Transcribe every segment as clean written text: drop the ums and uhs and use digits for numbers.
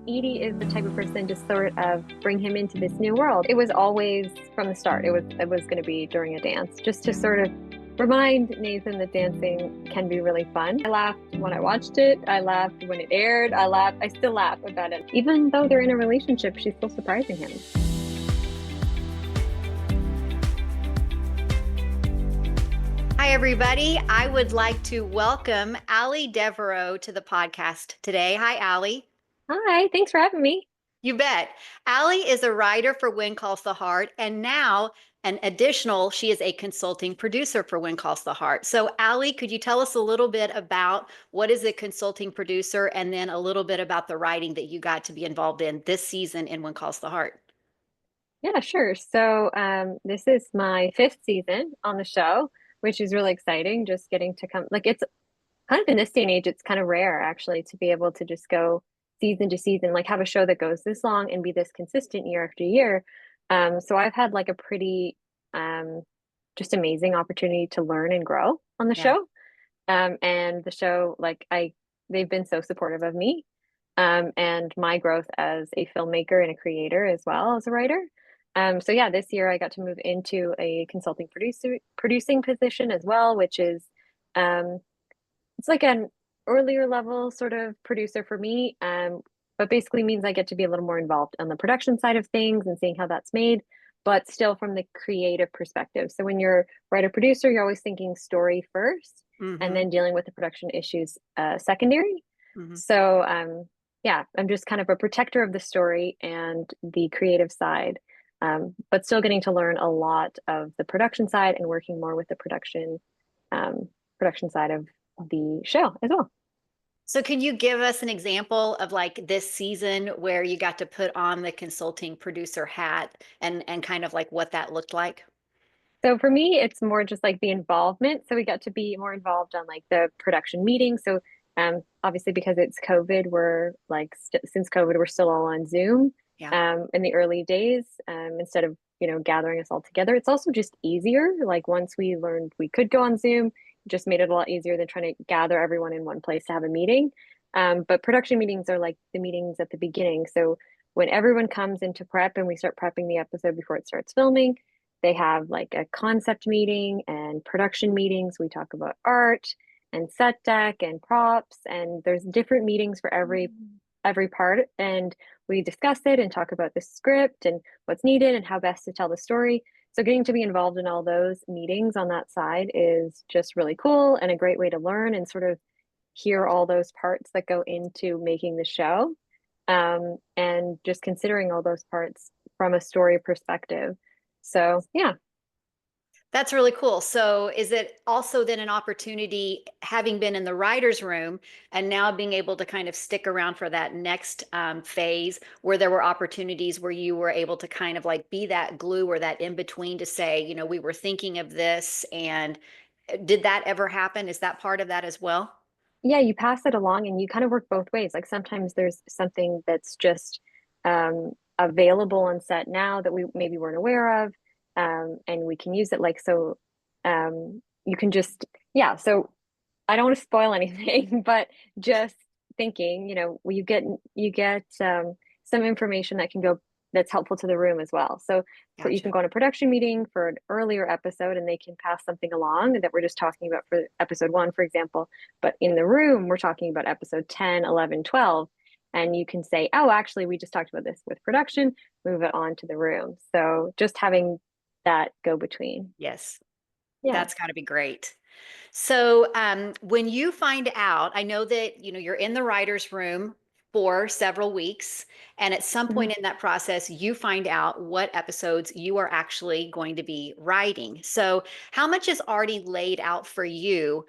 Edie is the type of person to sort of bring him into this new world. It was always from the start. It was going to be during a dance, just to sort of remind Nathan that dancing can be really fun. I laughed when I watched it. I laughed when it aired. I still laugh about it. Even though they're in a relationship, she's still surprising him. Hi, everybody. I would like to welcome Allie Devereaux to the podcast today. Hi, Allie. Hi, thanks for having me. You bet. Allie is a writer for When Calls the Heart, and now she is a consulting producer for When Calls the Heart. So, Allie, could you tell us a little bit about what is a consulting producer, and then a little bit about the writing that you got to be involved in this season in When Calls the Heart? Yeah, sure. So this is my fifth season on the show, which is really exciting. Just getting to come, like it's kind of in this day and age, it's kind of rare actually to be able to just go season to season, like have a show that goes this long and be this consistent year after year. So I've had like a pretty um, just amazing opportunity to learn and grow on the Yeah. show. And the show, they've been so supportive of me and my growth as a filmmaker and a creator as well as a writer. So yeah, this year I got to move into a consulting producing position as well, which is um, it's like an earlier level sort of producer for me, but basically means I get to be a little more involved on the production side of things and seeing how that's made, but still from the creative perspective. So when you're writer producer, you're always thinking story first, and Mm-hmm. then dealing with the production issues secondary. Mm-hmm. So yeah, I'm just kind of a protector of the story and the creative side, but still getting to learn a lot of the production side and working more with the um, production side of the show as well. So, can you give us an example of like this season where you got to put on the consulting producer hat and kind of like what that looked like? So for me, it's more just like the involvement. So we got to be more involved on like the production meetings. So obviously because it's COVID, we're like since COVID, we're still all on Zoom Yeah. in the early days instead of gathering us all together. It's also just easier. Like once we learned we could go on Zoom, it just made it a lot easier than trying to gather everyone in one place to have a meeting. But production meetings are like the meetings at the beginning. So when everyone comes into prep and we start prepping the episode before it starts filming, they have like a concept meeting and production meetings. We talk about art and set deck and props, and there's different meetings for every part, and we discuss it and talk about the script and what's needed and how best to tell the story. So getting to be involved in all those meetings on that side is just really cool and a great way to learn and sort of hear all those parts that go into making the show. And just considering all those parts from a story perspective. So yeah. That's really cool. So, is it also then an opportunity, having been in the writer's room and now being able to kind of stick around for that next phase where there were opportunities where you were able to kind of like be that glue or that in between to say, we were thinking of this, and did that ever happen? Is that part of that as well? Yeah, you pass it along and you kind of work both ways. Like sometimes there's something that's just available on set now that we maybe weren't aware of, and we can use it. You can just, yeah. So I don't want to spoil anything, but just thinking, you get some information that can go that's helpful to the room as well. So you can Gotcha. go on a production meeting for an earlier episode and they can pass something along that we're just talking about for episode 1, for example. But in the room, we're talking about episode 10, 11, 12. And you can say, oh, actually, we just talked about this with production, move it on to the room. So just having that go between. Yes, Yeah. that's got to be great. So, when you find out, I know that you're in the writer's room for several weeks, and at some Mhm. point in that process, you find out what episodes you are actually going to be writing. So, how much is already laid out for you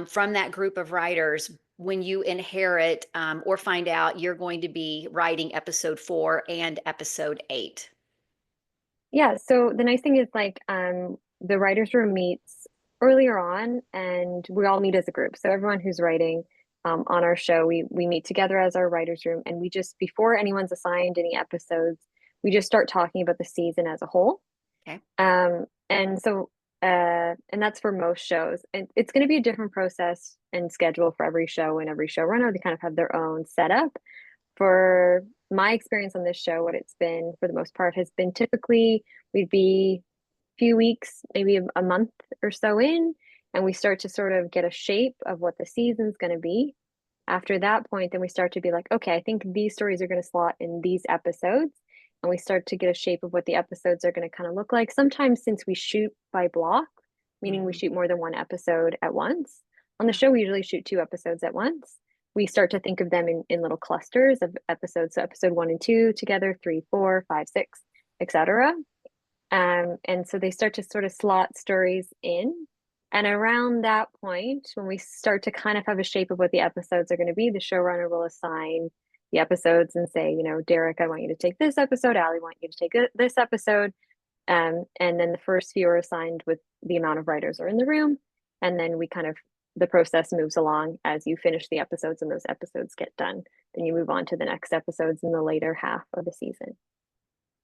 from that group of writers when you inherit or find out you're going to be writing episode 4 and episode 8? Yeah, so the nice thing is the writers' room meets earlier on and we all meet as a group. So everyone who's writing on our show, we meet together as our writers' room and we just before anyone's assigned any episodes, we just start talking about the season as a whole. Okay. And that's for most shows. And it's going to be a different process and schedule for every show and every showrunner. They kind of have their own setup. For my experience on this show, what it's been for the most part has been typically we'd be a few weeks, maybe a month or so in, and we start to sort of get a shape of what the season's going to be. After that point, then we start to be like, okay, I think these stories are going to slot in these episodes. And we start to get a shape of what the episodes are going to kind of look like. Sometimes, since we shoot by block, meaning we Mhm. shoot more than one episode at once. On the Yeah. show, we usually shoot two episodes at once. We start to think of them in little clusters of episodes. So episode 1 and 2 together, 3, 4, 5, 6, etc. And so they start to sort of slot stories in. And around that point, when we start to kind of have a shape of what the episodes are going to be, the showrunner will assign the episodes and say, Derek, I want you to take this episode. Allie, I want you to take this episode. And then the first few are assigned with the amount of writers are in the room. And then the process moves along as you finish the episodes and those episodes get done. Then you move on to the next episodes in the later half of the season.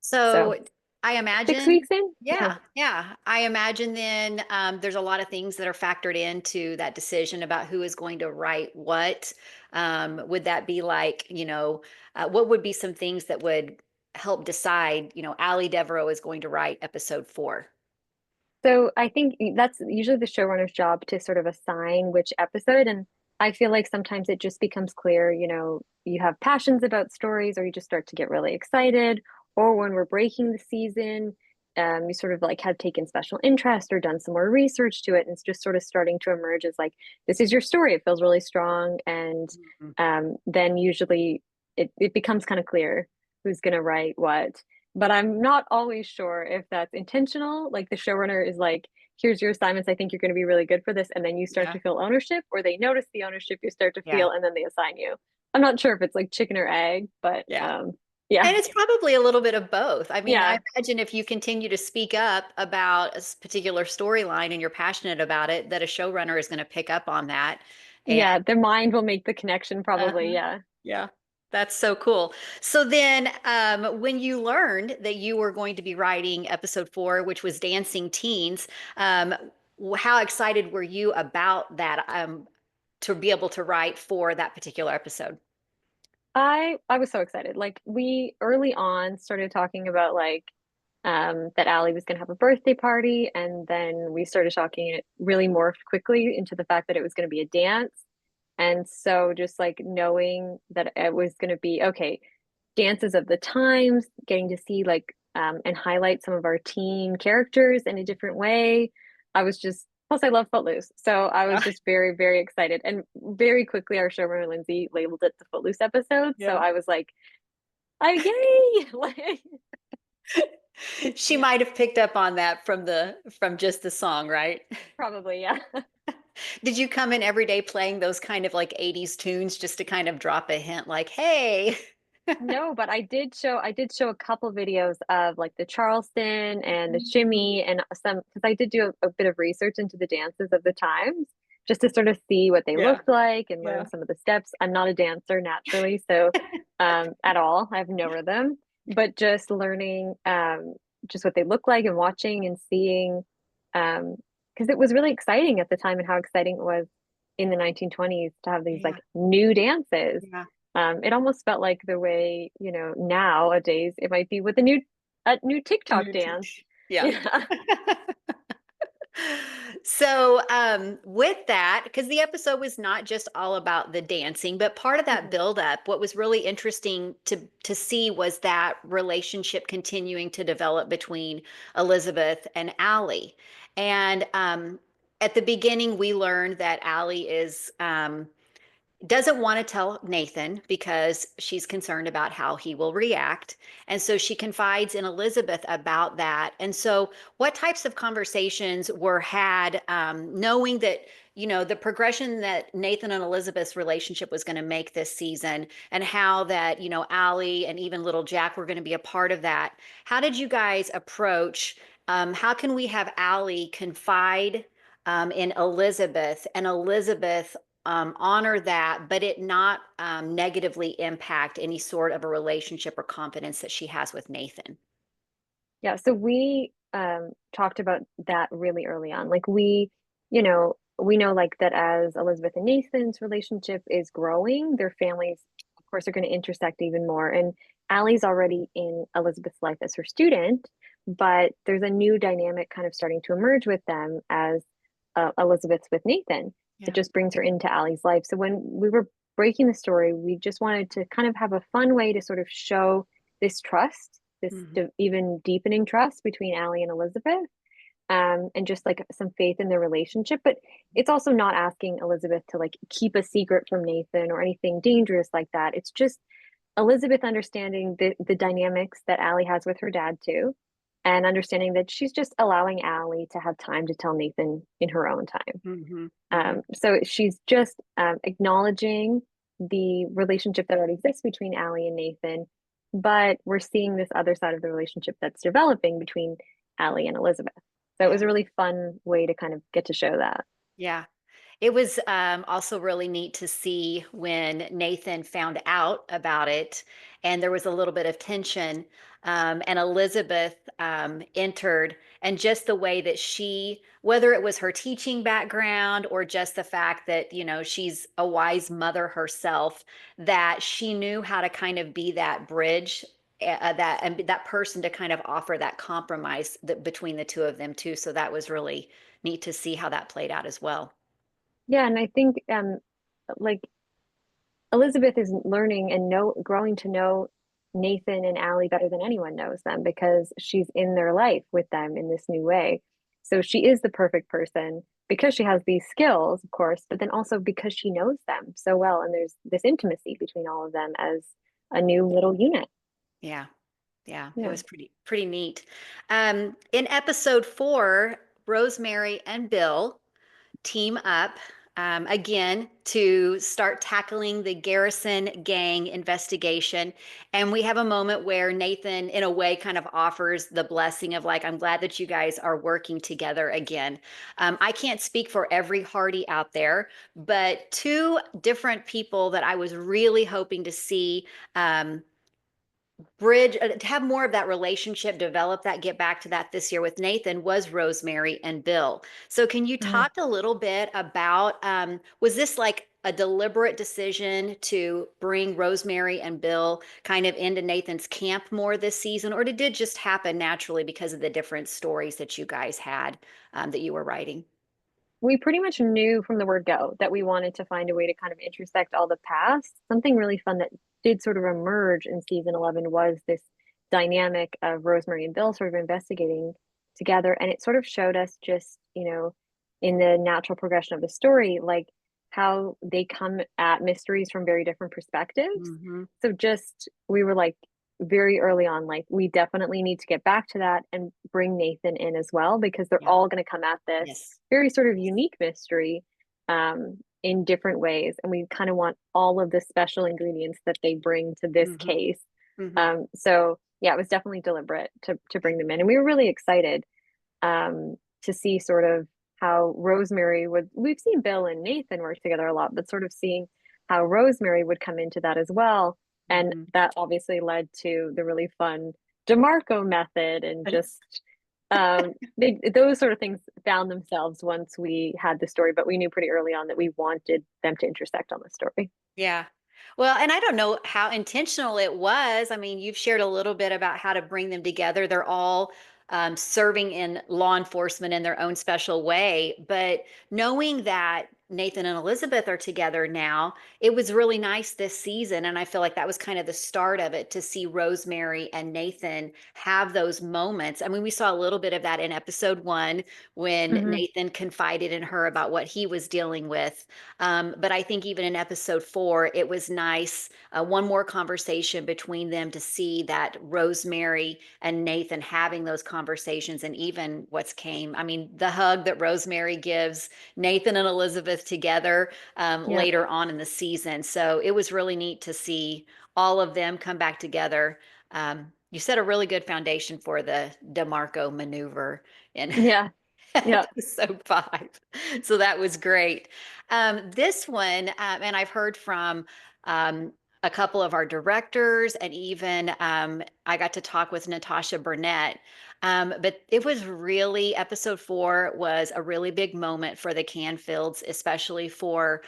So So I 6 weeks imagine, in? Yeah. yeah. I imagine then there's a lot of things that are factored into that decision about who is going to write what. Would that be like, what would be some things that would help decide, Allie Devereaux is going to write episode 4? So I think that's usually the showrunner's job to sort of assign which episode. And I feel like sometimes it just becomes clear, you have passions about stories or you just start to get really excited. Or when we're breaking the season, you sort of like have taken special interest or done some more research to it. And it's just sort of starting to emerge as like, this is your story. It feels really strong. And Mhm. then usually it becomes kind of clear who's going to write what, but I'm not always sure if that's intentional. Like the showrunner is like, here's your assignments. I think you're going to be really good for this. And then you start Yeah, to feel ownership, or they notice the ownership you start to yeah, feel, and then they assign you. I'm not sure if it's like chicken or egg, but yeah. yeah, And it's probably a little bit of both. I mean, I yeah, imagine if you continue to speak up about a particular storyline and you're passionate about it, that a showrunner is going to pick up on that. And yeah. The mind will make the connection, probably. uh-huh, Yeah. yeah, that's so cool. So then, when you learned that you were going to be writing episode 4, which was Dancing Teens, how excited were you about that, to be able to write for that particular episode? I was so excited. Like we early on started talking about like that Allie was gonna have a birthday party, and then we started talking it really morphed quickly into the fact that it was gonna be a dance. And so just like knowing that it was gonna be okay, dances of the times, getting to see like and highlight some of our teen characters in a different way. I was just plus I love Footloose. So I was Yeah, just very, very excited. And very quickly our showrunner Lindsay labeled it the Footloose episode. So yeah. I was like, oh yay! Like She yeah, might have picked up on that from just the song, right? probably, yeah. Did you come in every day playing those kind of like 80s tunes just to kind of drop a hint like, hey? No, but I did show a couple videos of like the Charleston and the shimmy and some because I did do a bit of research into the dances of the times just to sort of see what they Yeah, looked like and learn yeah. some of the steps. I'm not a dancer naturally, so at all. I have no rhythm, but just learning just what they look like and watching and seeing because it was really exciting at the time and how exciting it was in the 1920s to have these Yeah, like new dances. yeah. It almost felt like the way, nowadays it might be with a new A TikTok new dance. Yeah. Yeah. So, with that, because the episode was not just all about the dancing, but part of that Mhm. build up, what was really interesting to see was that relationship continuing to develop between Elizabeth and Allie. And at the beginning, we learned that Allie is doesn't want to tell Nathan because she's concerned about how he will react. And so she confides in Elizabeth about that. And so, what types of conversations were had, knowing that, the progression that Nathan and Elizabeth's relationship was going to make this season, and how that, Allie and even little Jack were going to be a part of that? How did you guys approach? How can we have Allie confide in Elizabeth, and Elizabeth honor that, but it not negatively impact any sort of a relationship or confidence that she has with Nathan? Yeah, so we talked about that really early on. Like we know like that as Elizabeth and Nathan's relationship is growing, their families, of course, are going to intersect even more. And Allie's already in Elizabeth's life as her student, but there's a new dynamic kind of starting to emerge with them as Elizabeth's with Nathan. It Yeah. just brings her into Allie's life. So when we were breaking the story, we just wanted to kind of have a fun way to sort of show this trust, this Hmm. even deepening trust between Allie and Elizabeth, and just like some faith in their relationship. But it's also not asking Elizabeth to like keep a secret from Nathan or anything dangerous like that. It's just Elizabeth understanding the dynamics that Allie has with her dad too, and understanding that she's just allowing Allie to have time to tell Nathan in her own time. Hmm. Hmm. So she's just acknowledging the relationship that already exists between Allie and Nathan, but we're seeing this other side of the relationship that's developing between Allie and Elizabeth. So it was Yeah. a really fun way to kind of get to show that. Yeah. It was also really neat to see when Nathan found out about it, and there was a little bit of tension. And Elizabeth entered, and just the way that she, whether it was her teaching background or just the fact that, she's a wise mother herself, that she knew how to kind of be that bridge. That and that person to kind of offer that compromise between the two of them too. So that was really neat to see how that played out as well. Yeah, and I think like Elizabeth is learning and growing to know Nathan and Allie better than anyone knows them because she's in their life with them in this new way. So she is the perfect person because she has these skills, of course, but then also because she knows them so well. And there's this intimacy between all of them as a new little unit. Yeah. Yeah, it Yeah. was pretty neat. In episode 4, Rosemary and Bill team up again to start tackling the Garrison gang investigation. And we have a moment where Nathan, in a way, kind of offers the blessing of, like, I'm glad that you guys are working together again. I can't speak for every Hardy out there, but two different people that I was really hoping to see. Bridge to have more of that relationship develop, that get back to that this year with Nathan, was Rosemary and Bill. So can you Mm. talk a little bit about, was this like a deliberate decision to bring Rosemary and Bill kind of into Nathan's camp more this season, or did it just happen naturally because of the different stories that you guys had, that you were writing? We pretty much knew from the word go that we wanted to find a way to kind of intersect all the past. Something really fun that did sort of emerge in season 11 was this dynamic of Rosemary and Bill sort of investigating together. And it sort of showed us just, in the natural progression of the story, like how they come at mysteries from very different perspectives. Hmm. So just, we were like, very early on, like we definitely need to get back to that and bring Nathan in as well because they're Yeah. all going to come at this Yes. very sort of unique mystery in different ways. And we kind of want all of the special ingredients that they bring to this Hmm. case. Hmm. So yeah, it was definitely deliberate to bring them in. And we were really excited to see sort of how Rosemary would, we've seen Bill and Nathan work together a lot, but sort of seeing how Rosemary would come into that as well. And Hmm. that obviously led to the really fun DeMarco method and just those sort of things found themselves once we had the story, but we knew pretty early on that we wanted them to intersect on the story. Yeah. Well, and I don't know how intentional it was. I mean, you've shared a little bit about how to bring them together. They're all serving in law enforcement in their own special way. But knowing that Nathan and Elizabeth are together now, it was really nice this season. And I feel like that was kind of the start of it, to see Rosemary and Nathan have those moments. I mean, we saw a little bit of that in episode 1 when Mm-hmm. Nathan confided in her about what he was dealing with. But I think even in episode 4, it was nice. One more conversation between them to see that Rosemary and Nathan having those conversations, and even what's came. I mean, the hug that Rosemary gives Nathan and Elizabeth together Yeah. later on in the season. So it was really neat to see all of them come back together. You set a really good foundation for the DeMarco maneuver in Yeah. Yeah. episode 5. So that was great. This one, and I've heard from a couple of our directors, and even I got to talk with Natasha Burnett. But it was really, episode 4 was a really big moment for the Canfields, especially for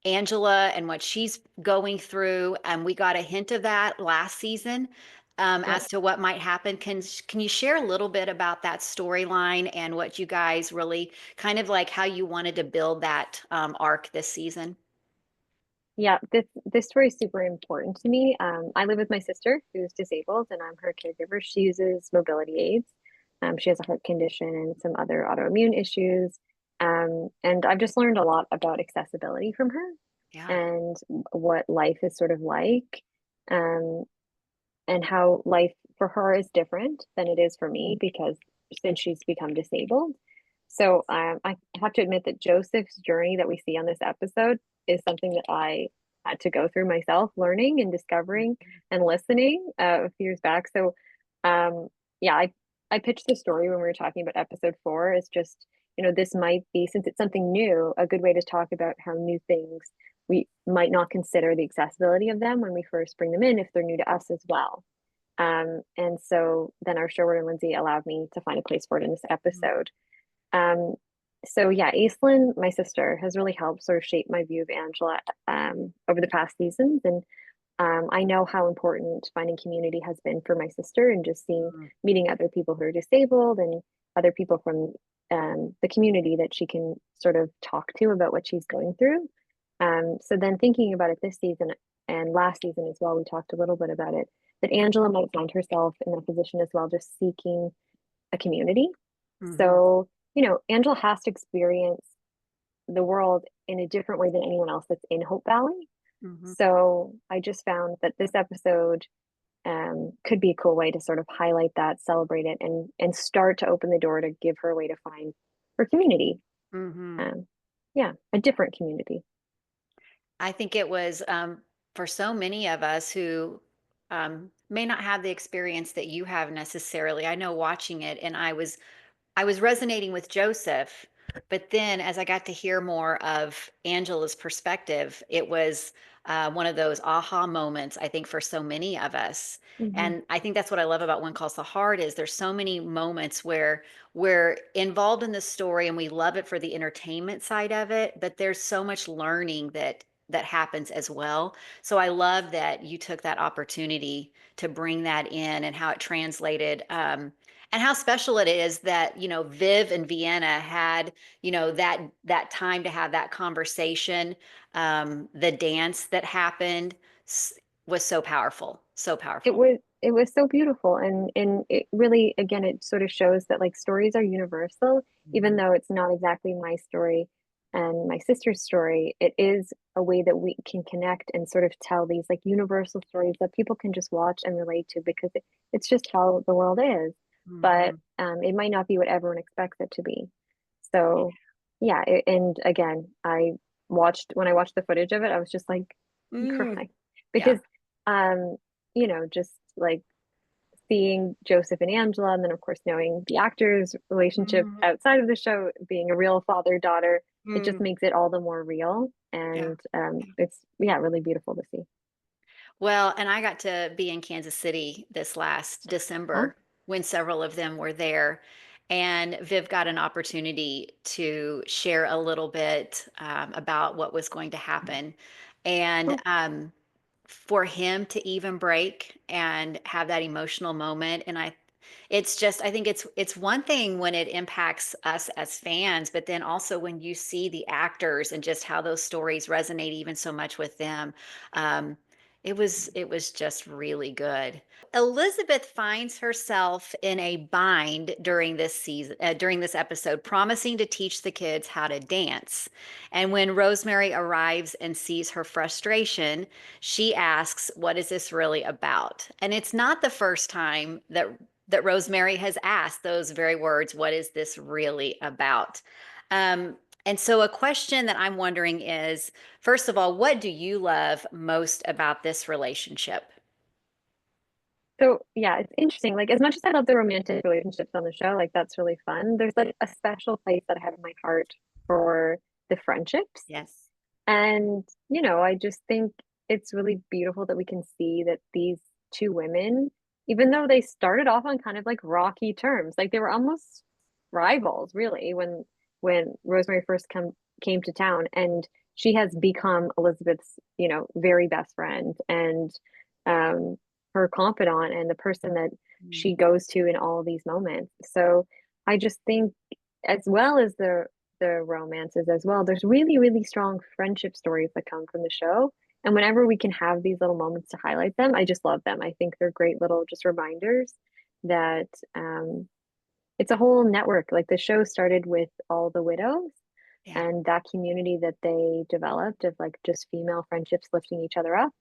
Angela and what she's going through. And we got a hint of that last season, Yeah. as to what might happen. Can you share a little bit about that storyline and what you guys really kind of like how you wanted to build that arc this season? Yeah, this story is super important to me. I live with my sister who's disabled, and I'm her caregiver. She uses mobility aids. She has a heart condition and some other autoimmune issues. And I've just learned a lot about accessibility from her Yeah. and what life is sort of like, um, and how life for her is different than it is for me because since she's become disabled. So I have to admit that Joseph's journey that we see on this episode is something that I had to go through myself, learning and discovering and listening a few years back. So, yeah, I pitched the story when we were talking about episode 4. Is just this might be, since it's something new, a good way to talk about how new things we might not consider the accessibility of them when we first bring them in if they're new to us as well. And so then our showrunner Lindsay allowed me to find a place for it in this episode. Um, so yeah, Aislinn, my sister, has really helped sort of shape my view of Angela over the past seasons. And I know how important finding community has been for my sister and just meeting other people who are disabled and other people from the community that she can sort of talk to about what she's going through. So then thinking about it this season and last season as well, we talked a little bit about it, that Angela might find herself in that position as well, just seeking a community. Mm-hmm. So, Angela has to experience the world in a different way than anyone else that's in Hope Valley. Mm-hmm. So I just found that this episode could be a cool way to sort of highlight that, celebrate it, and start to open the door to give her a way to find her community. Mm-hmm. Um, yeah, a different community. I think it was, for so many of us who may not have the experience that you have necessarily. I know watching it, and I was resonating with Joseph, but then as I got to hear more of Angela's perspective, it was one of those aha moments, I think, for so many of us. Hmm. And I think that's what I love about One Calls the Heart is there's so many moments where we're involved in the story and we love it for the entertainment side of it, but there's so much learning that happens as well. So I love that you took that opportunity to bring that in and how it translated. And how special it is that Viv and Vienna had that time to have that conversation. The dance that happened was so powerful, so It powerful. was it was so beautiful, and it really, again, it sort of shows that like stories are universal, even Mhm. though it's not exactly my story and my sister's story. It is a way that we can connect and sort of tell these like universal stories that people can just watch and relate to because it's just how the world is. But Mhm. it might not be what everyone expects it to be. So yeah, and again, when I watched the footage of it, I was just like Mm. crying Yeah. because um just like seeing Joseph and Angela, and then of course knowing the actors' relationship Mhm. outside of the show, being a real father-daughter, it just Mm. makes it all the more real. Yeah. And it's yeah, really beautiful to see. Well, and I got to be in Kansas City this last Oh, December when several of them were there. And Viv got an opportunity to share a little bit about what was going to happen. And oh, for him to even break and have that emotional moment. And I think it's one thing when it impacts us as fans, but then also when you see the actors and just how those stories resonate even so much with them. Um, it was just really good. Elizabeth finds herself in a bind during this season, during this episode, promising to teach the kids how to dance. And when Rosemary arrives and sees her frustration, she asks, "What is this really about?" And it's not the first time that Rosemary has asked those very words, "What is this really about?" And so, a question that I'm wondering is, first of all, what do you love most about this relationship? so yeah, it's interesting. Like as much as I love the romantic relationships on the show, like that's really fun. There's like a special place that I have in my heart for the friendships. Yes. And, I just think it's really beautiful that we can see that these two women, even though they started off on kind of like rocky terms, like they were almost rivals, really, when Rosemary first came to town. And she has become Elizabeth's, very best friend and her confidant and the person that Mm. she goes to in all of these moments. So I just think, as well as the romances as well, there's really, really strong friendship stories that come from the show. And whenever we can have these little moments to highlight them, I just love them. I think they're great little just reminders that it's a whole network. Like the show started with all the widows Yeah. and that community that they developed of like just female friendships lifting each other up.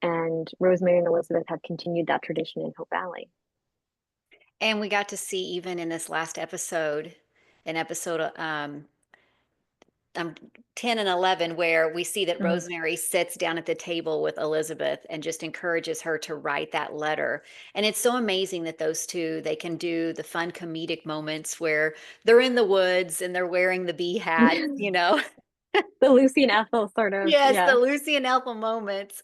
And Rosemary and Elizabeth have continued that tradition in Hope Valley. And we got to see even in this last episode, an episode um 10 and 11, where we see that Mhm. Rosemary sits down at the table with Elizabeth and just encourages her to write that letter. And it's so amazing that those two, they can do the fun comedic moments where they're in the woods and they're wearing the bee hats, you know. The Lucy and Ethel sort of, Yes, yeah. the Lucy and Ethel moments.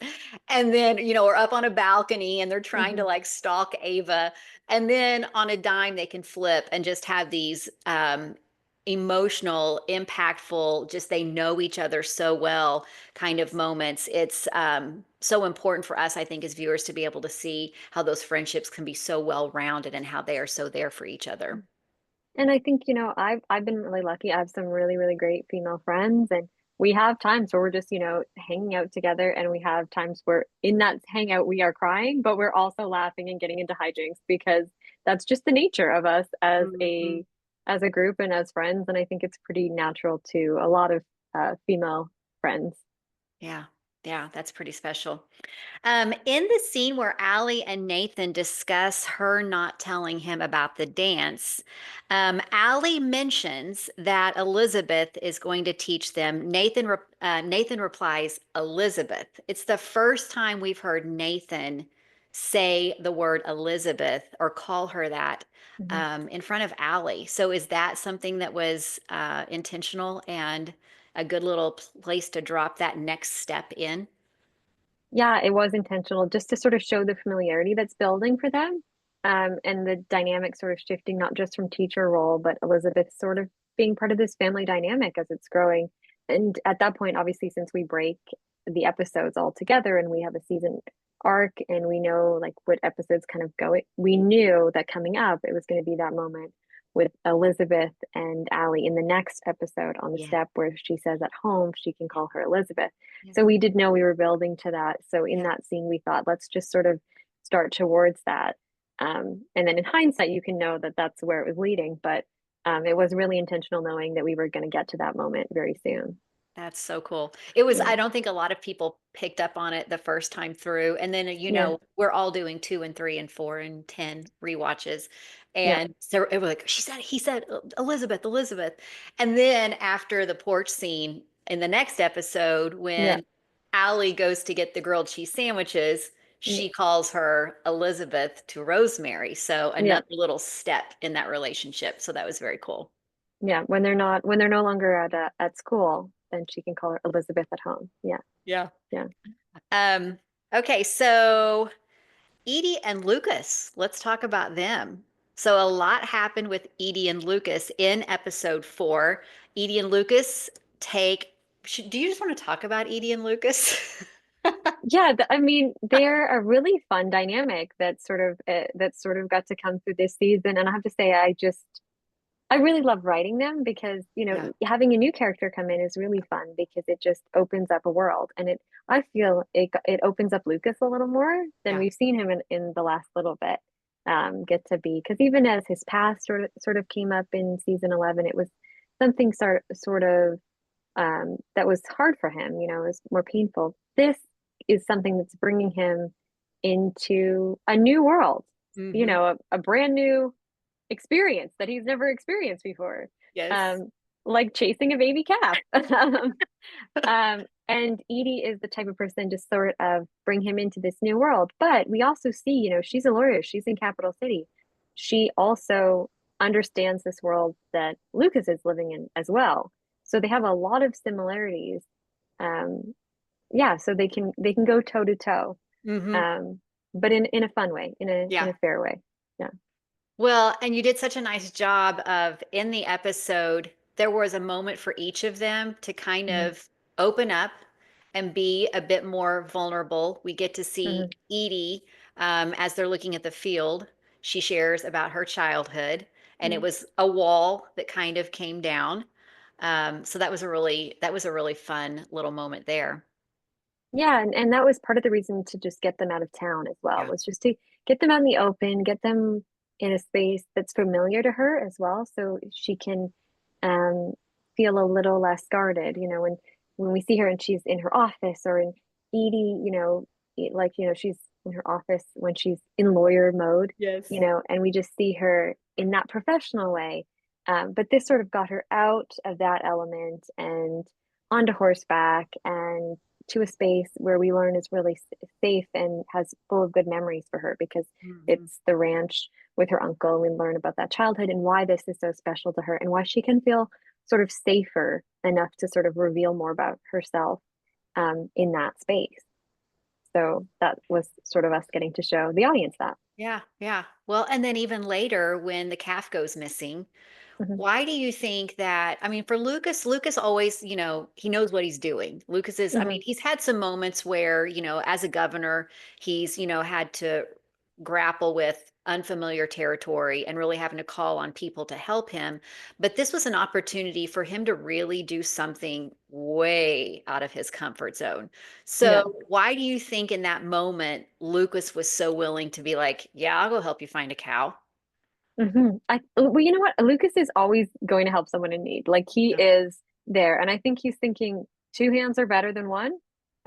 And then, we're up on a balcony and they're trying to Hmm. like stalk Ava. And then on a dime, they can flip and just have these emotional, impactful, just they know each other so well kind of moments. It's so important for us, I think, as viewers to be able to see how those friendships can be so well rounded and how they are so there for each other. And I think, I've been really lucky. I have some really, really great female friends, and we have times where we're just, hanging out together, and we have times where in that hangout we are crying, but we're also laughing and getting into hijinks because that's just the nature of us Mhm. as a group and as friends. And I think it's pretty natural to a lot of female friends. Yeah. Yeah, that's pretty special. In the scene where Allie and Nathan discuss her not telling him about the dance, Allie mentions that Elizabeth is going to teach them. Nathan replies, Elizabeth. It's the first time we've heard Nathan say the word Elizabeth or call her that Mhm. in front of Allie. So is that something that was intentional and a good little place to drop that next step in? Yeah, it was intentional just to sort of show the familiarity that's building for them, and the dynamic sort of shifting, not just from teacher role, but Elizabeth sort of being part of this family dynamic as it's growing. And at that point, obviously, since we break the episodes all together and we have a season arc and we know like what episodes kind of go, we knew that coming up, it was going to be that moment with Elizabeth and Allie in the next episode on the Yeah. step where she says at home she can Yeah. call her Elizabeth. Yeah. So we did know we were building to that. So in Yeah. that scene, we thought, let's just sort of start towards that. And then in hindsight, you can know that that's where it was leading. But it was really intentional knowing that we were going to get to that moment very soon. That's so cool. It was, Yeah. I don't think a lot of people picked up on it the first time through. And then, Yeah. we're all doing 2 and 3 and 4 and 10 rewatches. Yeah. And so it was like, he said, Elizabeth, Elizabeth. And then after the porch scene in the next episode, Yeah. when Allie goes to get the grilled cheese sandwiches, Yeah. she calls her Elizabeth to Rosemary. So Yeah. another little step in that relationship. So that was very cool. Yeah. When they're no longer at school, then she can call her Elizabeth at home. Yeah. Yeah. Yeah. Um, okay, so Edie and Lucas, let's talk about them. So a lot happened with Edie and Lucas in episode 4. Edie and Lucas take, do you just want to talk about Edie and Lucas? Yeah, I mean, they're a really fun dynamic that sort of got to come through this season. And I have to say, I really love writing them because, Yeah, having a new character come in is really fun because it just opens up a world. And I feel it opens up Lucas a little more than yeah, we've seen him in the last little bit, get to be. Because even as his past sort of came up in season 11, it was something sort of that was hard for him, it was more painful. This is something that's bringing him into a new world, hmm, a brand new experience that he's never experienced before, yes. um, like chasing a baby calf. And Edie is the type of person to sort of bring him into this new world. But we also see, she's a lawyer, she's in Capital City. She also understands this world that Lucas is living in as well. So they have a lot of similarities. Um, yeah, so they can go toe to toe, Hmm. um, but in a fun way, in Yeah. a fair way. Yeah. Well, and you did such a nice job of in the episode, there was a moment for each of them to kind Mhm. of open up and be a bit more vulnerable. We get to see Hmm. Edie as they're looking at the field. She shares about her childhood, and it was a wall that kind of came down. So that was a really fun little moment there. Yeah, and that was part of the reason to just get them out of town as well, Yeah. was just to get them out in the open, get them in a space that's familiar to her as well, so she can um, feel a little less guarded. When we see her and she's in her office or in Edie, she's in her office when she's in lawyer mode, Yes. and we just see her in that professional way. But this sort of got her out of that element and onto horseback and to a space where we learn is really safe and has full of good memories for her because Mhm. it's the ranch with her uncle. We learn about that childhood and why this is so special to her and why she can feel sort of safer enough to sort of reveal more about herself in that space. So that was sort of us getting to show the audience that. Yeah, yeah. Well, and then even later when the calf goes missing, Mhm. why do you think that? I mean, for Lucas, Lucas always, he knows what he's doing. Lucas is, I mean, Mhm. he's had some moments where, as a governor, he's, had to grapple with unfamiliar territory and really having to call on people to help him. But this was an opportunity for him to really do something way out of his comfort zone. Yeah. So, why do you think in that moment, Lucas was so willing to be like, yeah, I'll go help you find a cow? Well, you know what? Lucas is always going to help someone in need. Like he Yeah. is there. And I think he's thinking two hands are better than one.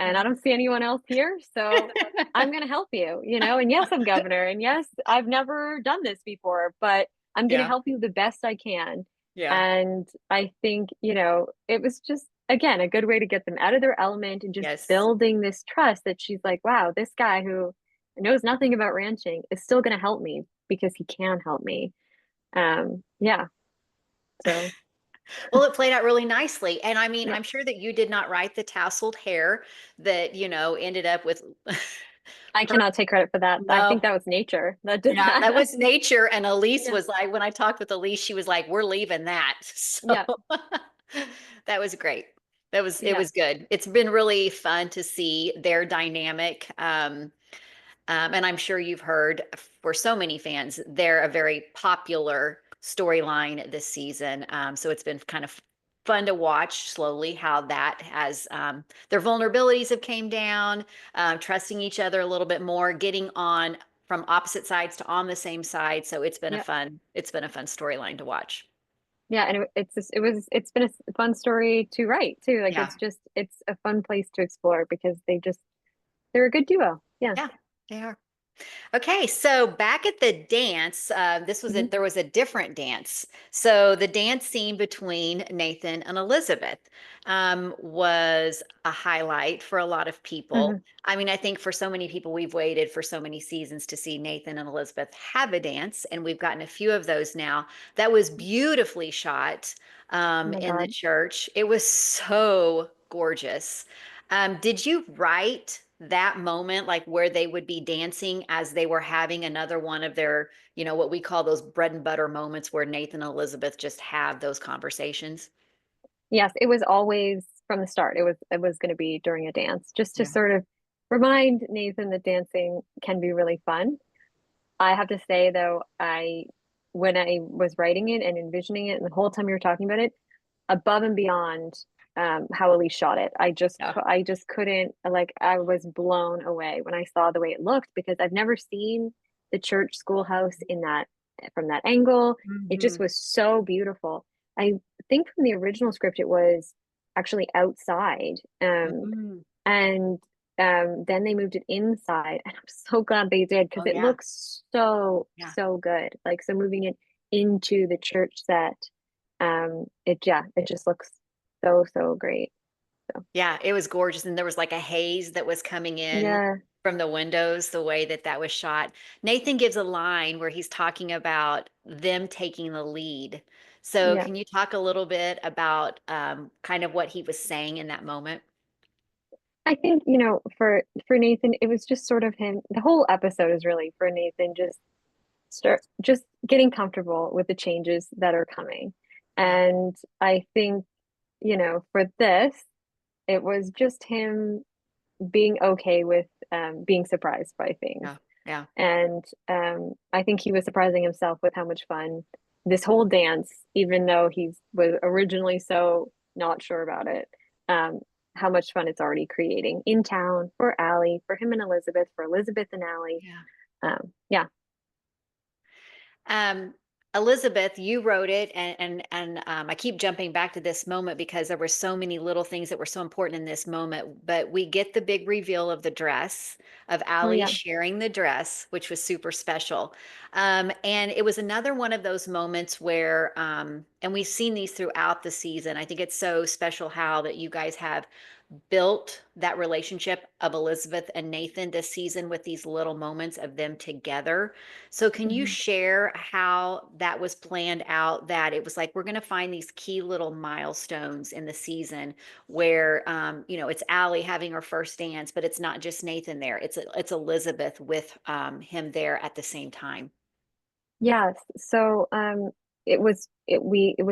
And I Yeah. don't see anyone else here. So I'm going to help you. And yes, I'm governor. And yes, I've never done this before, but I'm going to Yeah. help you the best I can. Yeah. And I think, it was just, again, a good way to get them out of their element and just Yes. building this trust that she's like, wow, this guy who knows nothing about ranching is still going to help me because he can help me. Yeah. So Well, it played out really nicely. And I mean, yeah, I'm sure that you did not write the tasseled hair that, ended up with I her. cannot take credit for that. I No, think that was nature that did yeah, that that. was nature. And Elise Yeah. was like, when I talked with Elise, she was like, we're leaving that. So Yeah. that was great. It Yeah. was good. It's been really fun to see their dynamic. And I'm sure you've heard for so many fans, they're a very popular storyline this season. So it's been kind of fun to watch slowly how that has their vulnerabilities have came down, trusting each other a little bit more, getting on from opposite sides to on the same side. So Yeah. it's been a fun storyline to watch. Yeah. And it's been a fun story to write too. Like Yeah. it's a fun place to explore because they're a good duo. Yeah. Yeah, they are. Okay, so back at the dance, Hmm. there was a different dance. So the dance scene between Nathan and Elizabeth was a highlight for a lot of people. Hmm. I mean, I think for so many people, we've waited for so many seasons to see Nathan and Elizabeth have a dance, and we've gotten a few of those now. That was beautifully shot Oh my in the God. church. It was so gorgeous. Did you write that moment, like where they would be dancing as they were having another one of their, what we call those bread and butter moments where Nathan and Elizabeth just have those conversations? Yes, it was always from the start. It was going to be during a dance, just to Yeah. sort of remind Nathan that dancing can be really fun. I have to say though, when I was writing it and envisioning it, and the whole time you were talking about it, above and beyond how Elise shot it, Yeah. I just couldn't like I was blown away when I saw the way it looked because I've never seen the church schoolhouse in that from that angle. It just Mhm. was so beautiful. I think from the original script it was actually outside, Mhm. and then they moved it inside, and I'm so glad they did because Oh it yeah. looks so, Yeah. so good. Like, so moving it into the church set, it just looks so, so great. So, Yeah, it was gorgeous. And there was like a haze that was coming in yeah, from the windows, the way that that was shot. Nathan gives a line where he's talking about them taking the lead. So, yeah. can you talk a little bit about kind of what he was saying in that moment? I think, for Nathan, it was just sort of him. The whole episode is really for Nathan just getting comfortable with the changes that are coming. Yeah. And I think, for this. it was just him being okay with being surprised by things. Yeah. Yeah. And I think he was surprising himself with how much fun this whole dance, even though he was originally so not sure about it, um, how much fun it's already creating in town for Allie, for him and Elizabeth, for Elizabeth and Allie. Yeah. Yeah. Um, Elizabeth, you wrote it, and I keep jumping back to this moment because there were so many little things that were so important in this moment. But we get the big reveal of the dress, of Oh, Allie yeah. sharing the dress, which was super special. And it was another one of those moments where, and we've seen these throughout the season. I think it's so special how that you guys have built that relationship of Elizabeth and Nathan this season with these little moments of them together. So, can you Mhm. share how that was planned out? That it was like, we're going to find these key little milestones in the season where, it's Allie having her first dance, but it's not just Nathan there. It's Elizabeth with him there at the same time. Yes. So it was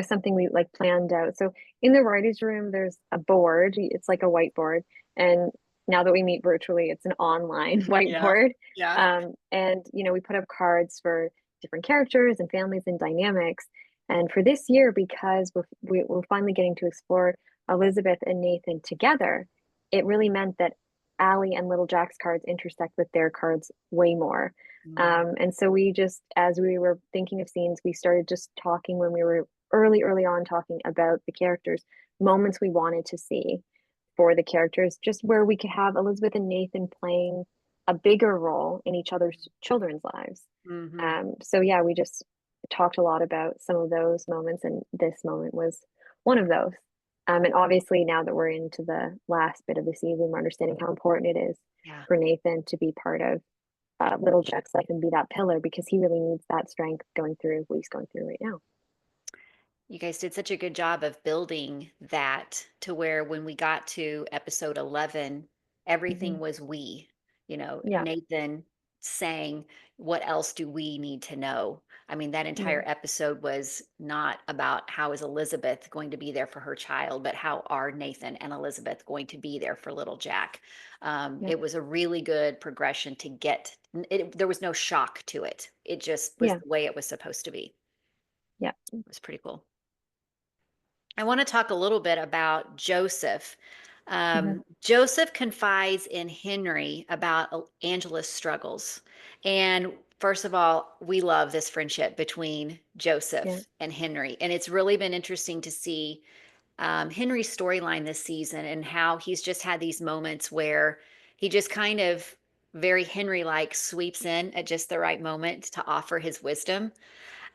something we like planned out. So in the writers' room, there's a board. It's like a whiteboard. And now that we meet virtually, it's an online Yeah. whiteboard. Yeah. And we put up cards for different characters and families and dynamics. And for this year, because we're finally getting to explore Elizabeth and Nathan together, it really meant that Allie and Little Jack's cards intersect with their cards way more. Mm, And so we just, as we were thinking of scenes, we started just talking when we were early on talking about the characters, moments we wanted to see for the characters, just where we could have Elizabeth and Nathan playing a bigger role in each other's children's lives. mhm. So yeah, we just talked a lot about some of those moments, and this moment was one of those. And obviously, now that we're into the last bit of the season, we're understanding how important it is Yeah. for Nathan to be part of little Jack's life and be that pillar because he really needs that strength going through what he's going through right now. You guys did such a good job of building that to where when we got to episode 11, Hmm. everything was we. Yeah, Nathan saying, "What else do we need to know?" I mean, that yeah, entire episode was not about how is Elizabeth going to be there for her child, but how are Nathan and Elizabeth going to be there for little Jack. yeah, It was a really good progression to get. There was no shock to it. It just was yeah, the way it was supposed to be. yeah. It was pretty cool. I want to talk a little bit about Joseph. Hmm. Joseph confides in Henry about Angela's struggles. And first of all, we love this friendship between Yeah, Joseph and Henry. And it's really been interesting to see Henry's storyline this season and how he's just had these moments where he just kind of very Henry like sweeps in at just the right moment to offer his wisdom.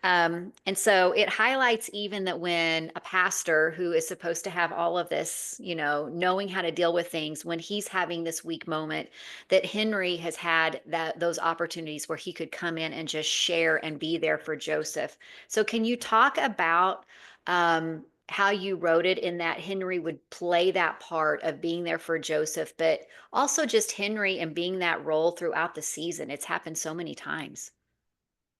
And so it highlights even that when a pastor who is supposed to have all of this, knowing how to deal with things, when he's having this weak moment, that Henry has had those opportunities where he could come in and just share and be there for Joseph. So can you talk about how you wrote it in that Henry would play that part of being there for Joseph, but also just Henry and being that role throughout the season? It's happened so many times.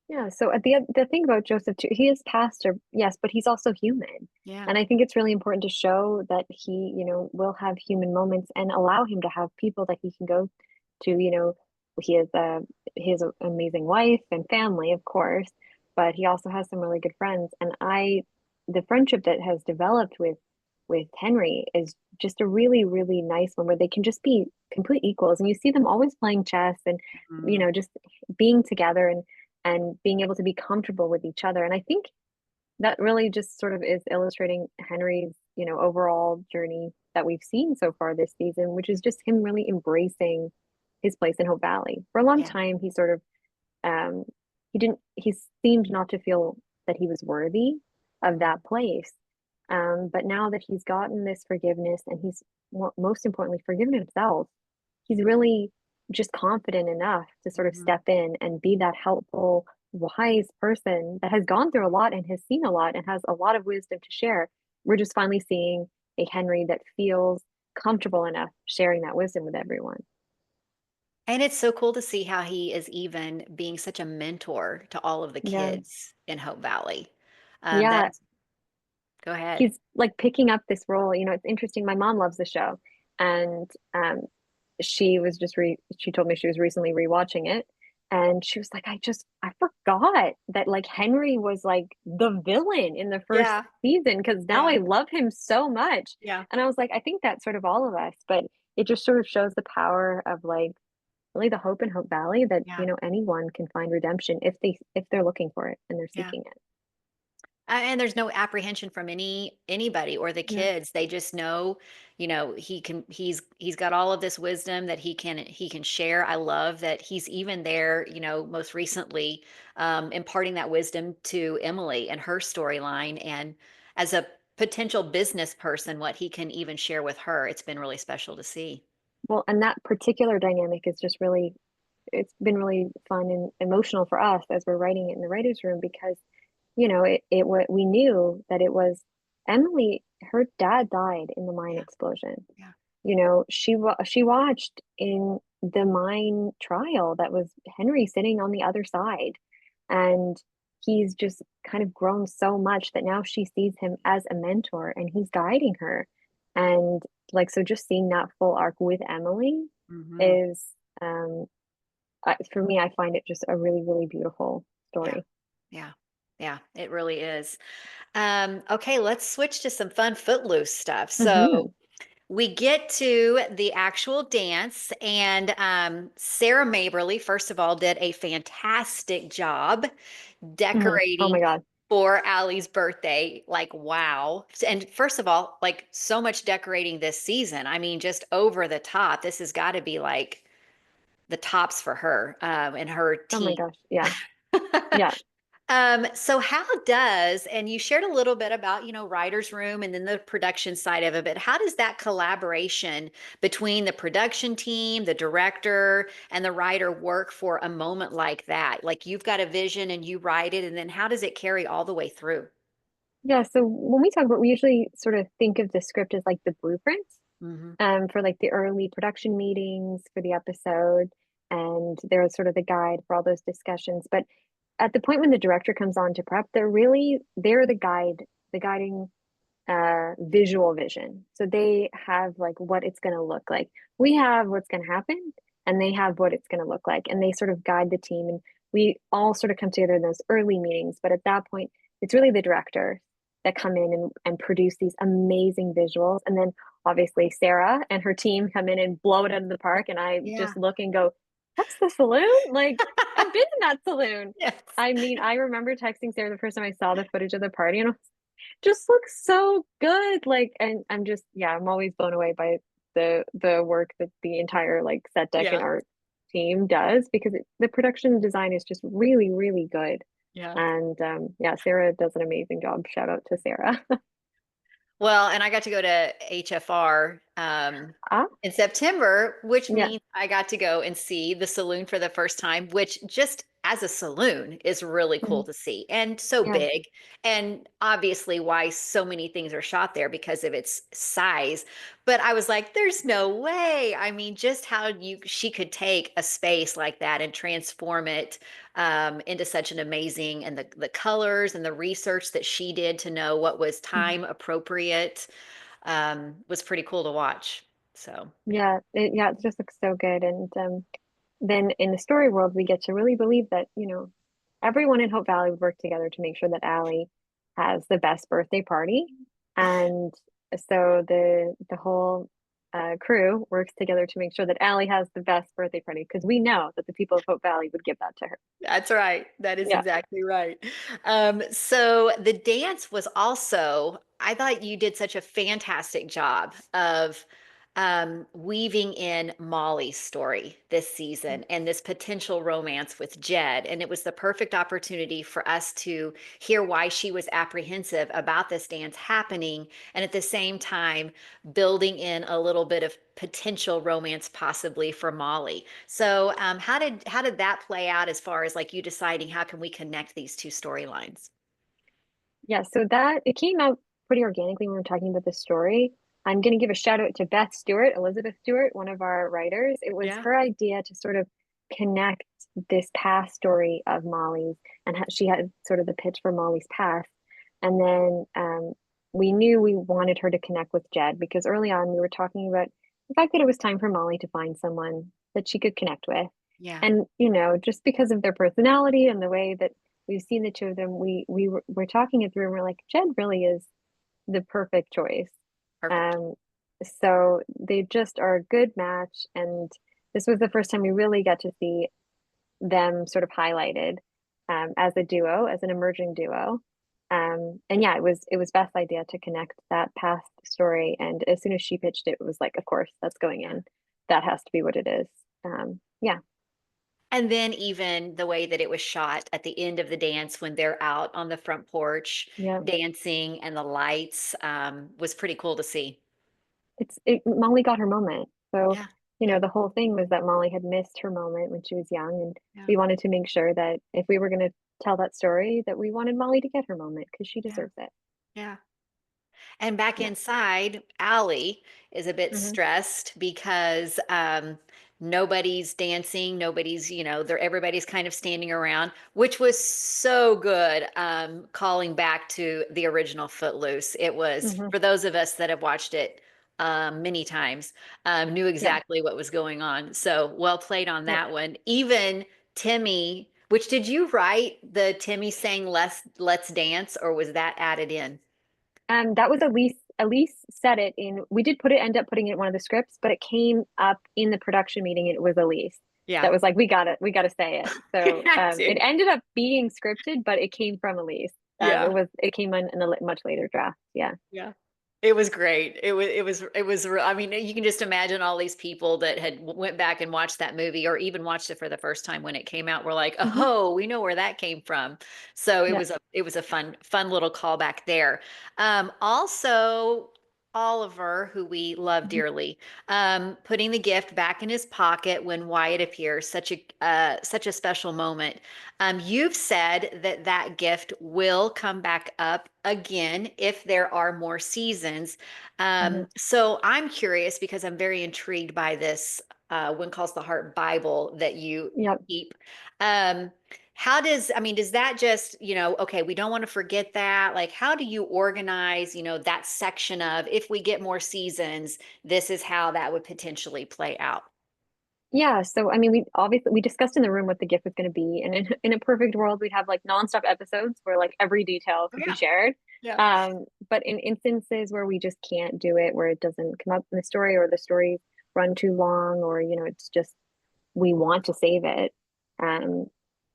yeah. So at the thing about Joseph too, he is pastor, yes, but he's also human. Yeah. And I think it's really important to show that he, will have human moments and allow him to have people that he can go to. He has an amazing wife and family, of course, but he also has some really good friends. And the friendship that has developed with Henry is just a really, really nice one where they can just be complete equals. And you see them always playing chess and, Mhm. just being together and being able to be comfortable with each other. And I think that really just sort of is illustrating Henry's, overall journey that we've seen so far this season, which is just him really embracing his place in Hope Valley. For a long Yeah. time, he sort of um he seemed not to feel that he was worthy of Mhm. that place. But now that he's gotten this forgiveness and he's most importantly forgiven himself, he's really just confident enough to sort of Mhm. step in and be that helpful, wise person that has gone through a lot and has seen a lot and has a lot of wisdom to share. We're just finally seeing a Henry that feels comfortable enough sharing that wisdom with everyone. And it's so cool to see how he is even being such a mentor to all of the Yeah. kids in Hope Valley. Yeah. That's Go ahead. He's like picking up this role. It's interesting. My mom loves the show, and she told me she was recently rewatching it, and she was like, I forgot that like Henry was like the villain in the first Yeah. season because now Yeah. I love him so much. Yeah. And I was like, I think that's sort of all of us, but it just sort of shows the power of like really the hope in Hope Valley that, Yeah. anyone can find redemption if they're looking for it and they're Yeah. seeking it. And there's no apprehension from anybody or the Yeah. kids. They just know, he's got all of this wisdom that he can share. I love that he's even there, most recently imparting that wisdom to Emily and her storyline, and as a potential business person, what he can even share with her. It's been really special to see. Well, and that particular dynamic is just really, it's been really fun and emotional for us as we're writing it in the writers' room because, we knew that it was Emily, her dad died in the mine Yeah. explosion. Yeah. She watched in the mine trial that was Henry sitting on the other side, and he's just kind of grown so much that now she sees him as a mentor and he's guiding her. And like, so just seeing that full arc with Emily Hmm. is, for me, I find it just a really, really beautiful Yeah. story. Yeah. Yeah. It really is. Okay, let's switch to some fun Footloose stuff. So Hmm. we get to the actual dance, and Sarah Maberly, first of all, did a fantastic job Hmm. Oh decorating my God. for Allie's birthday. Like, wow. And first of all, like so much decorating this season. I mean, just over the top. This has got to be like the tops for her and her Oh my team. gosh. Yeah. Yeah. So how does, and you shared a little bit about, writer's room and then the production side of it, but how does that collaboration between the production team, the director, and the writer work for a moment like that? Like you've got a vision and you write it, and then how does it carry all the way through? Yeah. So when we talk about, we usually sort of think of the script as like the blueprint, Hmm. for like the early production meetings for the episode. And they're sort of the guide for all those discussions. But at the point when the director comes on to prep, they're the guide, the guiding visual vision. So they have like what it's going to look like. We have what's going to happen, and they have what it's going to look like. And they sort of guide the team. And we all sort of come together in those early meetings. But at that point, it's really the director that come in and produce these amazing visuals. And then obviously Sarah and her team come in and blow it out of the park. And I Yeah. just look and go, that's the saloon? Like, I've been in that saloon. Yes. I mean, I remember texting Sarah the first time I saw the footage of the party, and just looks so good. Like, and I'm just, yeah, I'm always blown away by the work that the entire like set deck and Yeah. art team does because the production design is just really, really good. Yeah. And yeah, Sarah does an amazing job. Shout out to Sarah. Well, and I got to go to HFR Ah, in September, which yeah. means I got to go and see the saloon for the first time, which just as a saloon is really cool Mhm. to see and so Yeah. big. And obviously, why so many things are shot there because of its size. But I was like, there's no way. I mean, just how she could take a space like that and transform it into such an amazing, and the colors and the research that she did to know what was Mhm. time appropriate was pretty cool to watch. So Yeah. It just looks so good. And then in the story world, we get to really believe that, everyone in Hope Valley would work together to make sure that Allie has the best birthday party. And so the whole crew works together to make sure that Allie has the best birthday party because we know that the people of Hope Valley would give that to her. that's right. That is Yeah. exactly right. So the dance was also, I thought you did such a fantastic job of weaving in Molly's story this season and this potential romance with Jed. And it was the perfect opportunity for us to hear why she was apprehensive about this dance happening. And at the same time, building in a little bit of potential romance possibly for Molly. So how did that play out as far as like you deciding how can we connect these two storylines? Yeah. So that it came out pretty organically when we were talking about the story. I'm going to give a shout out to Beth Stewart, Elizabeth Stewart, one of our writers. It was Yeah. her idea to sort of connect this past story of Molly's, and she had sort of the pitch for Molly's past. And then we knew we wanted her to connect with Jed because early on we were talking about, the fact that it was time for Molly to find someone that she could connect with. Yeah. And, just because of their personality and the way that we've seen the two of them, we're talking it through and we're like, Jed really is the perfect choice. Perfect. Um, so they just are a good match. And this was the first time we really got to see them sort of highlighted as a duo, as an emerging duo. And yeah, it was Beth's idea to connect that past story. And as soon as she pitched it, it was like, of course, that's going in. That has to be what it is. Yeah, And then even the way that it was shot at the end of the dance when they're out on the front porch yeah. dancing and the lights was pretty cool to see. Molly got her moment. So, Yeah. Yeah. the whole thing was that Molly had missed her moment when she was young, and Yeah. we wanted to make sure that if we were going to tell that story, that we wanted Molly to get her moment because she Yeah. deserves it. Yeah. And back Yeah. inside, Allie is a bit Hmm. stressed because nobody's dancing, nobody's, they're everybody's kind of standing around, which was so good. Calling back to the original Footloose, it was Hmm. for those of us that have watched it many times, knew Yeah. exactly what was going on. So well played on Yep. that one. Even Timmy, which did you write the Timmy saying let's dance, or was that added in? That was Elise. Elise said it in. We did end up putting it in one of the scripts, but it came up in the production meeting. And it was Elise Yeah. that was like, we got to say it. So Had to. it ended up being scripted, but it came from Elise. Yeah. It came in a much later draft. Yeah. Yeah. It was great. I mean, you can just imagine all these people that had went back and watched that movie or even watched it for the first time when it came out were like, Hmm. "Oh, we know where that came from." So Yeah. it was a fun little callback there. Also Oliver, who we love Mhm. dearly, putting the gift back in his pocket when Wyatt appears, such a special moment. You've said that that gift will come back up again if there are more seasons. Hmm. So I'm curious because I'm very intrigued by this When Calls the Heart Bible that you Yep. keep. Um, I mean, does that just, okay, we don't want to forget that. Like, how do you organize, that section of if we get more seasons, this is how that would potentially play out? Yeah, so I mean, we discussed in the room what the gift was going to be, and in a perfect world, we'd have like nonstop episodes where like every detail Oh, could be yeah. shared. Yeah. But in instances where we just can't do it, where it doesn't come up in the story, or the stories run too long, or it's just we want to save it, um,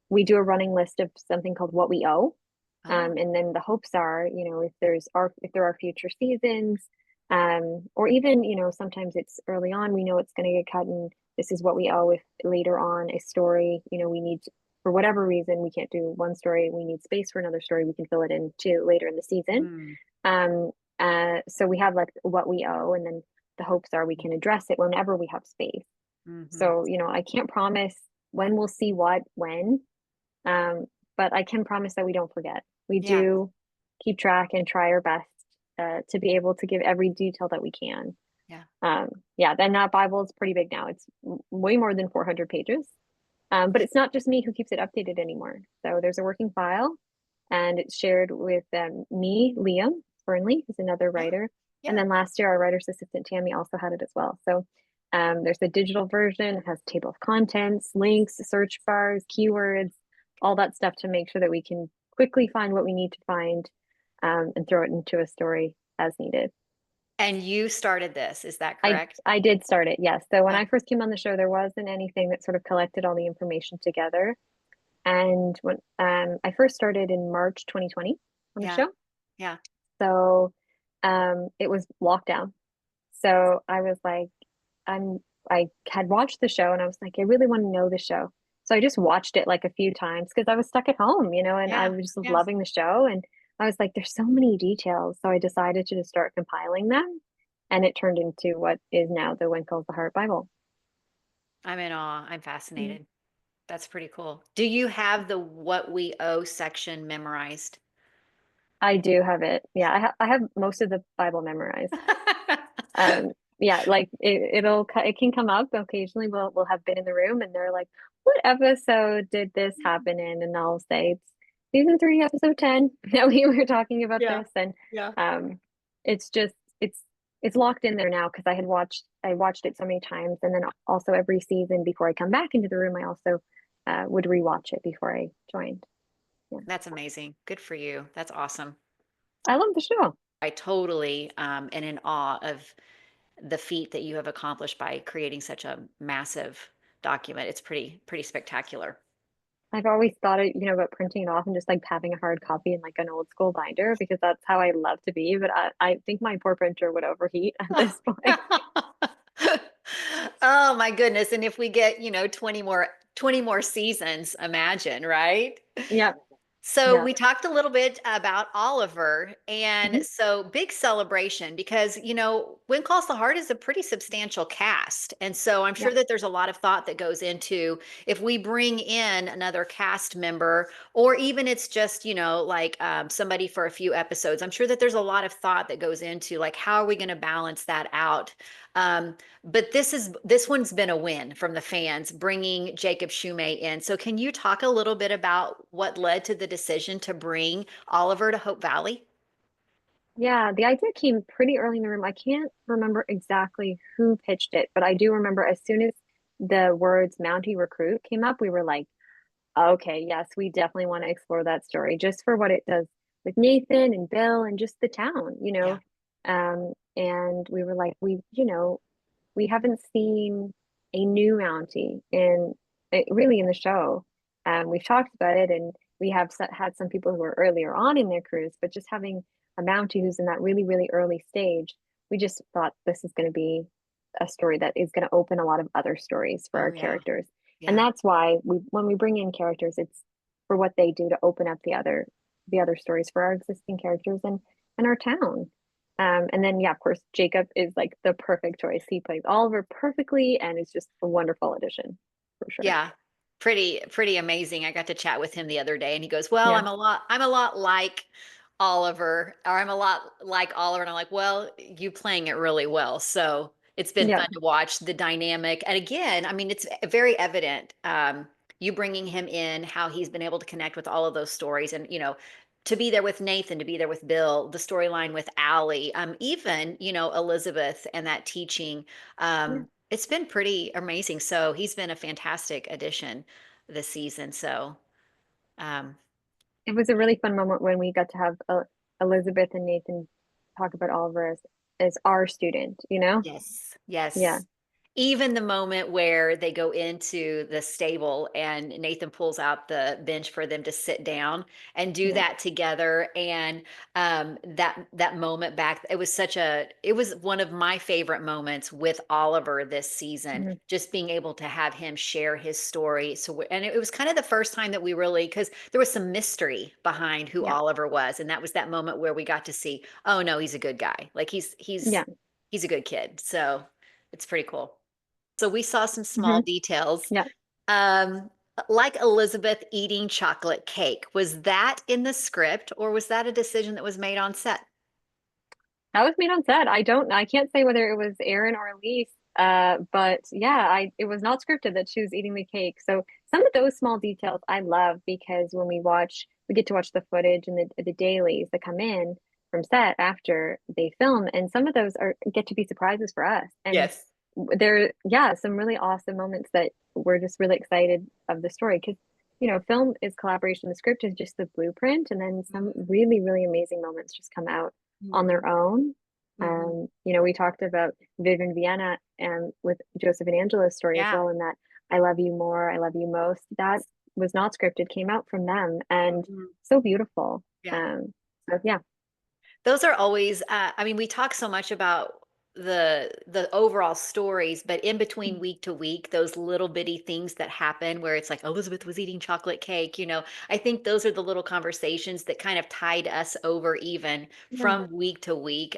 we do a running list of something called what we owe. Oh, And then the hopes are, if there are future seasons, or even, sometimes it's early on, we know it's going to get cut and this is what we owe if later on a story, we need for whatever reason, we can't do one story, we need space for another story, we can fill it in too later in the season. mm, Um, so we have like what we owe, and then the hopes are we can address it whenever we have space. mhm. So, I can't promise when we'll see what when, um, but I can promise that we don't forget. We Yeah. do keep track and try our best to be able to give every detail that we can. Yeah. Yeah, then that Bible is pretty big now. It's way more than 400 pages. But it's not just me who keeps it updated anymore. So there's a working file, and it's shared with me, Liam Burnley, who's another Yeah. writer. And Yeah. then last year, our writer's assistant Tammy also had it as well. So there's a digital version. It has table of contents, links, search bars, keywords, all that stuff to make sure that we can quickly find what we need to find, and throw it into a story as needed. And you started this, is that I correct? I did start it, yes. So when Yeah. I first came on the show, there wasn't anything that sort of collected all the information together. And when I first started in March 2020 on the Yeah. show, Yeah. so it was lockdown. So I was like, I'm I had watched the show and I was like, I really want to know the show. So I just watched it like a few times because I was stuck at home, and I Yeah. was just Yeah. loving the show. And I was like, there's so many details. So I decided to just start compiling them. And it turned into what is now the Winkle's the Heart Bible. I'm in awe. I'm Mm. fascinated. That's pretty cool. Do you have the what we owe section memorized? I do have it. Yeah, I have most of the Bible memorized. Yeah, like it can come up occasionally. We'll have been in the room and they're like, "What episode did this happen in?" And I'll say it's season 3, episode 10 that we were talking about Yeah. this, and Yeah. um, it's just it's it's locked in there now because I watched it so many times, and then also every season before I come back into the room, I also would rewatch it before I joined. Yeah, That's amazing. Good for you. That's awesome. I love the show. I totally am in awe of the feat that you have accomplished by creating such a massive document. It's pretty spectacular. I've always thought about printing it off and just like having a hard copy in like an old school binder because that's how I love to be. But I think my poor printer would overheat at this point. Oh my goodness. And if we get, 20 more seasons, imagine, right? Yeah, So yeah. we talked a little bit about Oliver, Mhm. and so big celebration because When Calls the Heart is a pretty substantial cast, and so I'm Yeah. sure that there's a lot of thought that goes into if we bring in another cast member, or even it's just like somebody for a few episodes. I'm sure that there's a lot of thought that goes into like how are we going to balance that out. Um, but this one's been a win from the fans, bringing Jacob Shumate in. So can you talk a little bit about what led to the decision to bring Oliver to Hope Valley? Yeah, the idea came pretty early in the room. I can't remember exactly who pitched it, but I do remember as soon as the words Mountie recruit came up, we were like, okay, yes, we definitely want to explore that story just for what it does with Nathan and Bill and just the town, you Yeah. know. And we were like, we haven't seen a new Mountie in really in the show. We've talked about it, and we have had some people who were earlier on in their careers, but just having a Mountie who's in that really, really early stage, we just thought this is going to be a story that is going to open a lot of other stories for Oh our yeah. characters. And Yeah. that's why when we bring in characters, it's for what they do to open up the other stories for our existing characters and our town. And then yeah, of course, Jacob is like the perfect choice. He plays Oliver perfectly and is just a wonderful addition for sure. Yeah. Pretty amazing. I got to chat with him the other day and he goes, "Well, Yeah, I'm a lot like Oliver, or I'm a lot like Oliver." And I'm like, "Well, you playing it really well." So, it's been yeah, fun to watch the dynamic. And again, I mean, it's very evident you bringing him in, how he's been able to connect with all of those stories, and to be there with Nathan, to be there with Bill, the storyline with Allie, even, Elizabeth and that teaching. yeah. It's been pretty amazing. So he's been a fantastic addition this season. So, um, It was a really fun moment when we got to have Elizabeth and Nathan talk about Oliver as our student, you know? yes, Yeah. yes. Even the moment where they go into the stable and Nathan pulls out the bench for them to sit down and do Yeah. that together, and that moment back, it was one of my favorite moments with Oliver this season, Mhm. just being able to have him share his story. So, and it was kind of the first time that we really, because there was some mystery behind who Yeah. Oliver was, and that was that moment where we got to see, oh no, he's a good guy. Like Yeah. he's a good kid. So it's pretty cool. So we saw some small Hmm. details. Yeah. Um, like Elizabeth eating chocolate cake. Was that in the script, or was that a decision that was made on set? That was made on set. I can't say whether it was Aaron or Elise. But yeah, it was not scripted that she was eating the cake. So some of those small details I love because when we get to watch the footage and the dailies that come in from set after they film, and some of those get to be surprises for us. And Yes. yeah, some really awesome moments that we're just really excited of the story because film is collaboration. The script is just the blueprint, and then some Mhm, really, really amazing moments just come out on mhm, their own. mhm. We talked about Viv and Vienna and with Joseph and Angela's story as Yeah. well, in that I love you more, I love you most. That was not scripted, came out from them, and Mhm. so beautiful. Yeah. So yeah, Those are always, I mean, we talk so much about the overall stories, but in between week to week, those little bitty things that happen where it's like Elizabeth was eating chocolate cake, I think those are the little conversations that kind of tide us over even yeah. from week to week,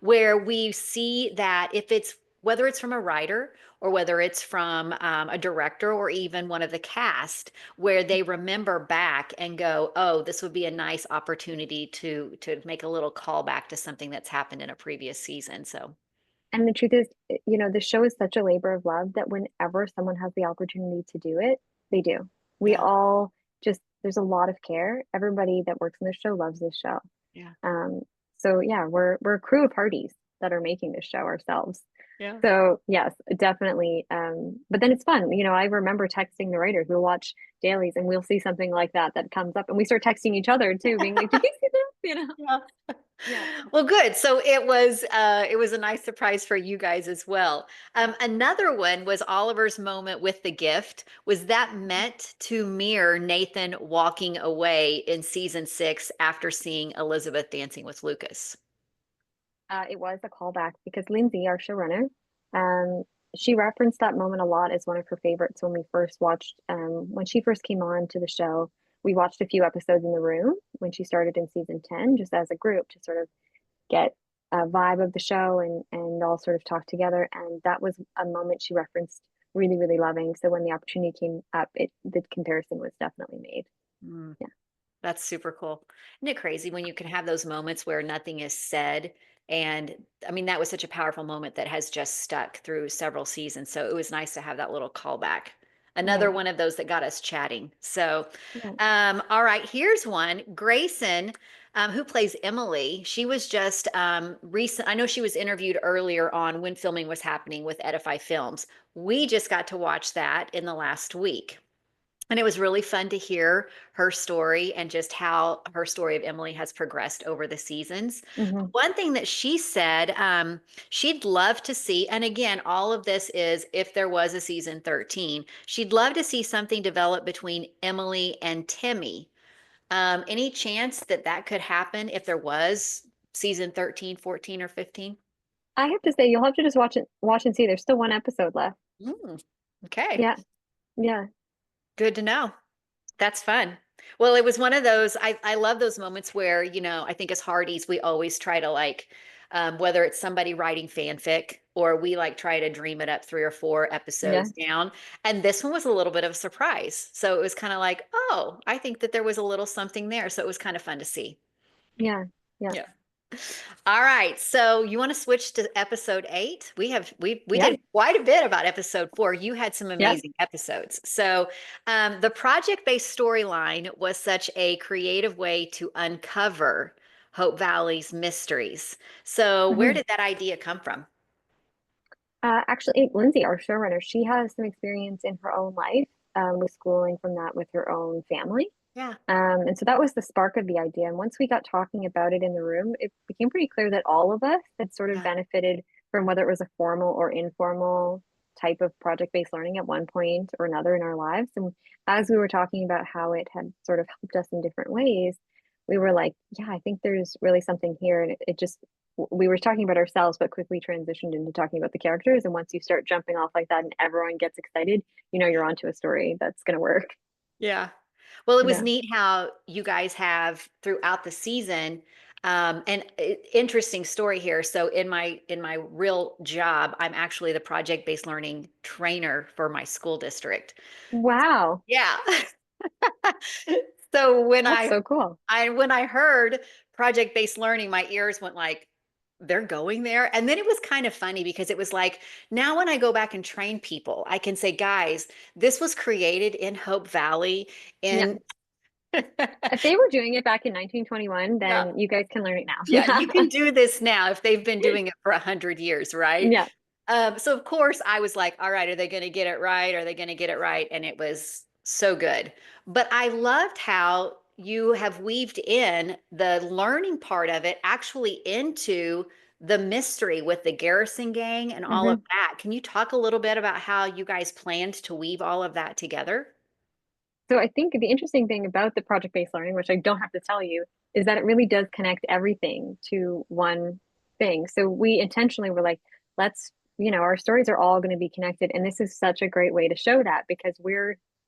where we see that if it's whether it's from a writer or whether it's from a director or even one of the cast, where they remember back and go, "Oh, this would be a nice opportunity to make a little callback to something that's happened in a previous season." So, And the truth is, the show is such a labor of love that whenever someone has the opportunity to do it, they do. We yeah, all just, there's a lot of care. Everybody that works in the show loves this show. yeah. Um, so yeah, we're a crew of parties. that are making this show ourselves. Yeah. So yes, definitely. But then it's fun. I remember texting the writers. We'll watch dailies and we'll see something like that comes up, and we start texting each other too, being like, "Did you see this?" Yeah. Yeah. Well, good. So it was a nice surprise for you guys as well. Another one was Oliver's moment with the gift. Was that meant to mirror Nathan walking away in season 6 after seeing Elizabeth dancing with Lucas? It was a callback because Lindsay, our showrunner, she referenced that moment a lot as one of her favorites when we first watched, when she first came on to the show. We watched a few episodes in the room when she started in season 10, just as a group to sort of get a vibe of the show and all sort of talk together. And that was a moment she referenced really, really loving. So when the opportunity came up, the comparison was definitely made. Mm, Yeah. that's super cool. Isn't it crazy when you can have those moments where nothing is said? And I mean, that was such a powerful moment that has just stuck through several seasons. So it was nice to have that little callback. Another Yeah. one of those that got us chatting. So, Yeah. all right, here's one. Grayson, who plays Emily, she was just recent. I know she was interviewed earlier on when filming was happening with Edify Films. We just got to watch that in the last week. And it was really fun to hear her story and just how her story of Emily has progressed over the seasons. Hmm. One thing that she said, she'd love to see, and again, all of this is if there was a season 13, she'd love to see something develop between Emily and Timmy. Any chance that that could happen if there was season 13, 14, or 15? I have to say, you'll have to just watch and see. There's still one episode left. Mm, okay, Yeah. Yeah. good to know. That's fun. Well, it was one of those, I love those moments where, I think as Hearties, we always try to whether it's somebody writing fanfic or we try to dream it up 3 or 4 Yeah. episodes down. And this one was a little bit of a surprise. So it was kind of like, oh, I think that there was a little something there. So it was kind of fun to see. Yeah. Yeah. Yeah. All right. So you want to switch to episode 8? We Yeah. did quite a bit about episode 4. You had some Yeah. amazing episodes. So the project-based storyline was such a creative way to uncover Hope Valley's mysteries. So where Hmm. did that idea come from? Actually, Lindsay, our showrunner, she has some experience in her own life with schooling from that with her own family. Yeah. And so that was the spark of the idea. And once we got talking about it in the room, it became pretty clear that all of us had sort of Yeah. benefited from whether it was a formal or informal type of project-based learning at one point or another in our lives. And as we were talking about how it had sort of helped us in different ways, we were like, yeah, I think there's really something here. And it just, we were talking about ourselves, but quickly transitioned into talking about the characters. And once you start jumping off like that and everyone gets excited, you're onto a story that's going to work. Yeah. Well, it was Yeah. neat how you guys have throughout the season. And interesting story here. So in my real job, I'm actually the project-based learning trainer for my school district. Wow. Yeah. So when That's I so cool. I when I heard project-based learning, my ears went like, they're going there. And then it was kind of funny because it was like, now when I go back and train people, I can say, guys, this was created in Hope Valley Yeah. in If they were doing it back in 1921, yeah. then you guys can learn it Yeah, you now. can do this now if they've been doing it for 100 years, right? Yeah. So of course I was like, all right, are they going to get it right? Are they going to get it right? And it was so good. But I loved how you have weaved in the learning part of it actually into the mystery with the Garrison gang and all of Hmm. that. Can you talk a little bit about how you guys planned to weave all of that together? So I think the interesting thing about the project-based learning, which I don't have to tell you, is that it really does connect everything to one thing. So we intentionally were like, let's, our stories are all going to be connected. And this is such a great way to show that because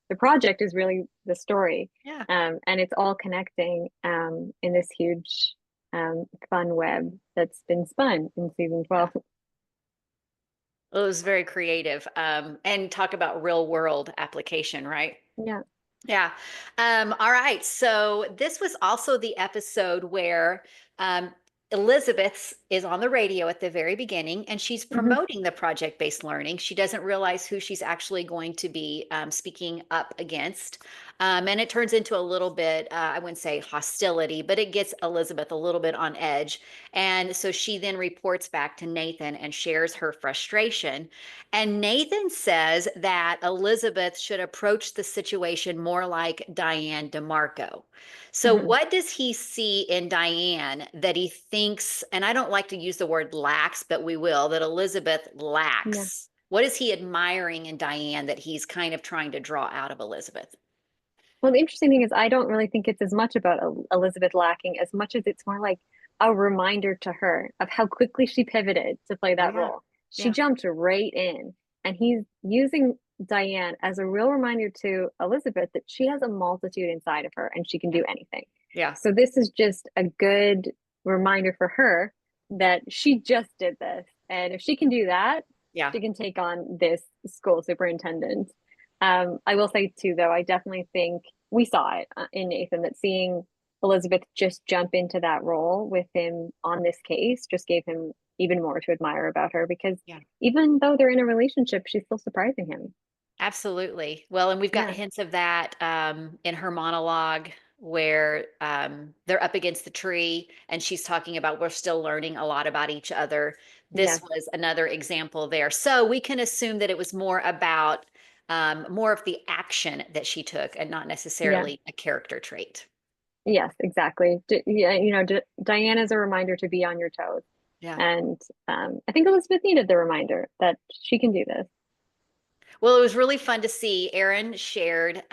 the project is really the story. Yeah. And it's all connecting in this huge fun web that's been spun in season 12. Well, it was very creative. And talk about real world application, right? Yeah. Yeah. All right. So this was also the episode where um, Elizabeth is on the radio at the very beginning and she's Hmm. promoting the project-based learning. She doesn't realize who she's actually going to be speaking up against. And it turns into a little bit, I wouldn't say hostility, but it gets Elizabeth a little bit on edge. And so she then reports back to Nathan and shares her frustration. And Nathan says that Elizabeth should approach the situation more like Diane DeMarco. So, Mhm. what does he see in Diane that he thinks, and I don't like to use the word lacks, but we will, that Elizabeth Yeah. lacks? What is he admiring in Diane that he's kind of trying to draw out of Elizabeth? Well, the interesting thing is, I don't really think it's as much about Elizabeth lacking as much as it's more like a reminder to her of how quickly she pivoted to play that Yeah, role. She yeah, jumped right in, and he's using Diane as a real reminder to Elizabeth that she has a multitude inside of her and she can yeah, do anything. yeah, So, this is just a good reminder for her that she just did this. And if she can do that, yeah. she can take on this school superintendent. I will say too, though, I definitely think we saw it in Nathan that seeing Elizabeth just jump into that role with him on this case just gave him even more to admire about her because Yeah. even though they're in a relationship, she's still surprising him. Absolutely. Well, and we've got Yeah, hints of that in her monologue where they're up against the tree and she's talking about we're still learning a lot about each other. yeah, This was another example there. So we can assume that it was more about more of the action that she took and not yeah, necessarily a character trait. yes, exactly. Yeah, Diana's a reminder to be on your toes. Yeah. And I think Elizabeth needed the reminder that she can do this. Well, it was really fun to see. Aaron shared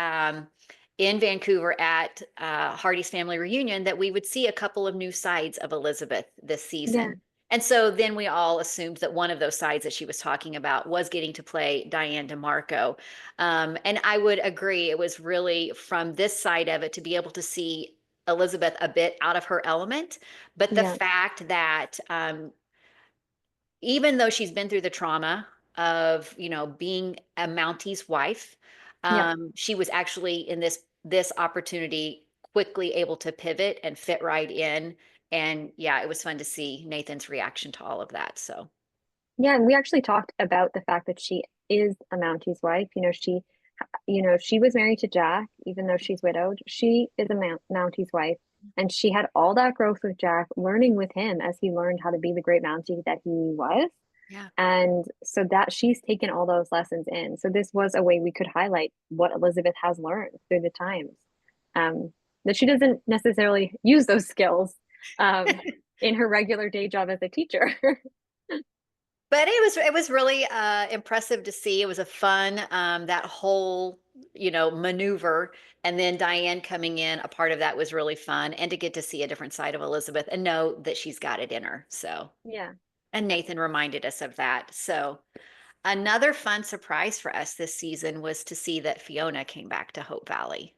in Vancouver at Hardy's family reunion that we would see a couple of new sides of Elizabeth this Yeah, season. And so then we all assumed that one of those sides that she was talking about was getting to play Diane DeMarco. And I would agree, it was really from this side of it to be able to see Elizabeth a bit out of her element. But the yeah, fact that even though she's been through the trauma of being a Mountie's wife, yeah. she was actually in this opportunity quickly able to pivot and fit right in. And yeah, it was fun to see Nathan's reaction to all of that. So Yeah, and we actually talked about the fact that she is a Mountie's wife. She was married to Jack, even though she's widowed. She is a Mountie's wife, and she had all that growth with Jack, learning with him as he learned how to be the great Mountie that he was. yeah. And so that she's taken all those lessons in. So this was a way we could highlight what Elizabeth has learned through the times. Um, that she doesn't necessarily use those skills in her regular day job as a teacher. But it was really impressive to see. It was a fun that whole maneuver, and then Diane coming in. A part of that was really fun, and to get to see a different side of Elizabeth and know that she's got it in her. So, Yeah, and yeah, Nathan reminded us of that. So, another fun surprise for us this season was to see that Fiona came back to Hope Valley.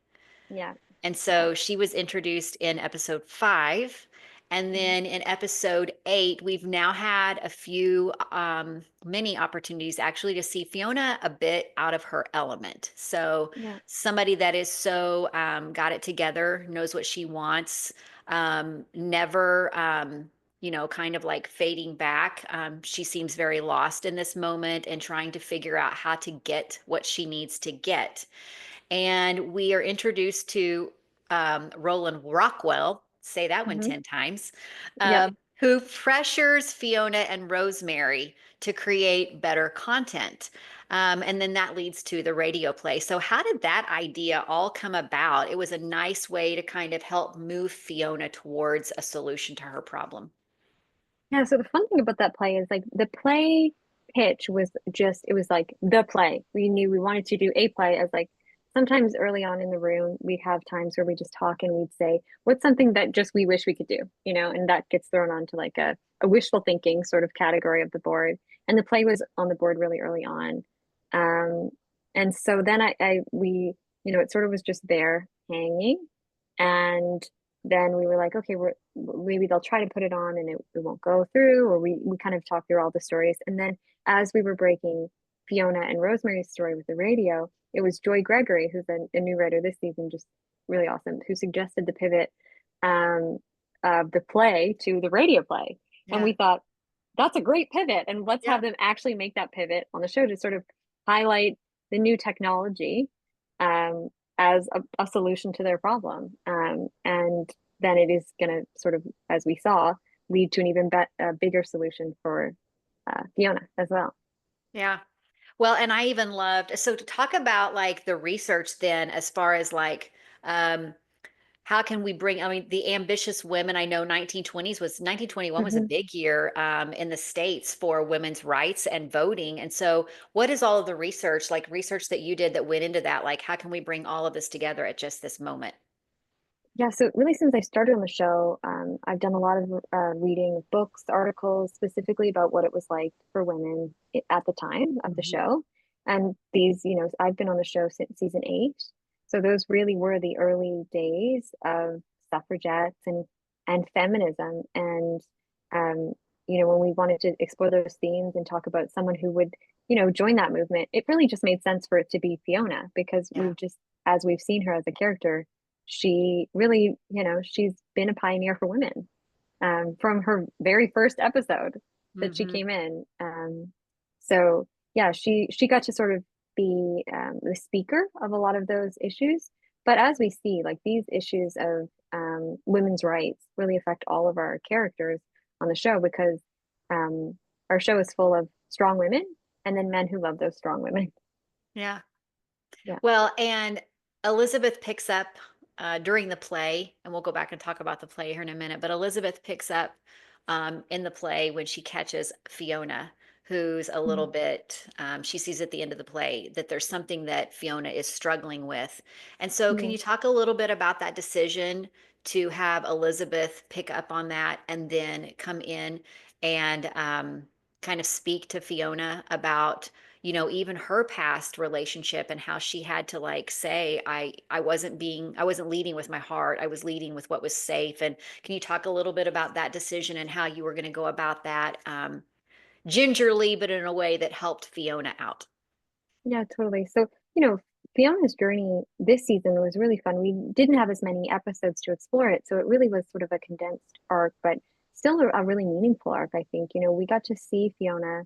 yeah, And yeah. so she was introduced in episode 5. And Mhm. then in episode 8, we've now had a few many opportunities actually to see Fiona a bit out of her element. So Yeah, somebody that is so got it together, knows what she wants, never, kind of like fading back. She seems very lost in this moment and trying to figure out how to get what she needs to get. And we are introduced to Roland Rockwell, say that one hmm 10 times, yep. who pressures Fiona and Rosemary to create better content. And then that leads to the radio play. So, how did that idea all come about? It was a nice way to kind of help move Fiona towards a solution to her problem. Yeah, so the fun thing about that play is like the play pitch was just it was like the play. We knew we wanted to do a play as like sometimes early on in the room we'd have times where we just talk and we'd say, what's something that just we wish we could do, and that gets thrown onto like a wishful thinking sort of category of the board. And the play was on the board really early on. Um, and so then it sort of was just there hanging. And then we were like, okay, maybe they'll try to put it on and it won't go through, or we kind of talked through all the stories. And then as we were breaking Fiona and Rosemary's story with the radio, it was Joy Gregory, who's a new writer this season, just really awesome, who suggested the pivot um, of the play to the radio play. And Yeah. we thought, that's a great pivot. And let's Yeah. have them actually make that pivot on the show to sort of highlight the new technology. Um, as a solution to their problem. And then it is going to sort of, as we saw, lead to an even bigger solution for Fiona as well. Yeah. Well, and I even loved, so to talk about like the research then, as far as like, um, how can we bring, I mean, the ambitious women, I know 1921 was a Hmm. big year in the States for women's rights and voting. And so what is all of the research, like research that you did that went into that? Like, how can we bring all of this together at just this moment? Yeah, so really since I started on the show, I've done a lot of reading of books, articles specifically about what it was like for women at the time of the Mhm. show. And these, I've been on the show since season 8. So those really were the early days of suffragettes and feminism. And when we wanted to explore those themes and talk about someone who would, join that movement, it really just made sense for it to be Fiona because Yeah. as we've seen her as a character, she really, she's been a pioneer for women from her very first episode that she Hmm. came in. So yeah, she got to sort of be the speaker of a lot of those issues. But as we see, like these issues of women's rights really affect all of our characters on the show because um, our show is full of strong women and then men who love those strong women. Yeah. Yeah. Well, and Elizabeth picks up during the play, and we'll go back and talk about the play here in a minute, but Elizabeth picks up in the play when she catches Fiona, who's a little Mhm. bit, she sees at the end of the play that there's something that Fiona is struggling with. And so, can Yeah. you talk a little bit about that decision to have Elizabeth pick up on that and then come in and kind of speak to Fiona about even her past relationship and how she had to like say I wasn't leading with my heart, I was leading with what was safe. And can you talk a little bit about that decision and how you were going to go about that, gingerly but in a way that helped Fiona out? Yeah, totally. So, Fiona's journey this season was really fun. We didn't have as many episodes to explore it, so it really was sort of a condensed arc, but still a really meaningful arc, I think. We got to see Fiona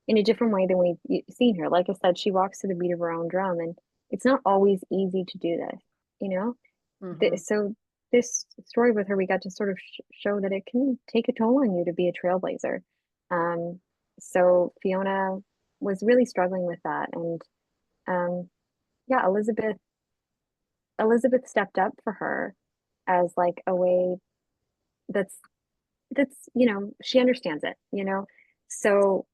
in a different way than we've seen her. Like I said, she walks to the beat of her own drum, and it's not always easy to do this, you know? Hmm. So this story with her, we got to sort of show that it can take a toll on you to be a trailblazer. Um, so Fiona was really struggling with that, and yeah, Elizabeth stepped up for her as like a way that's she understands it, So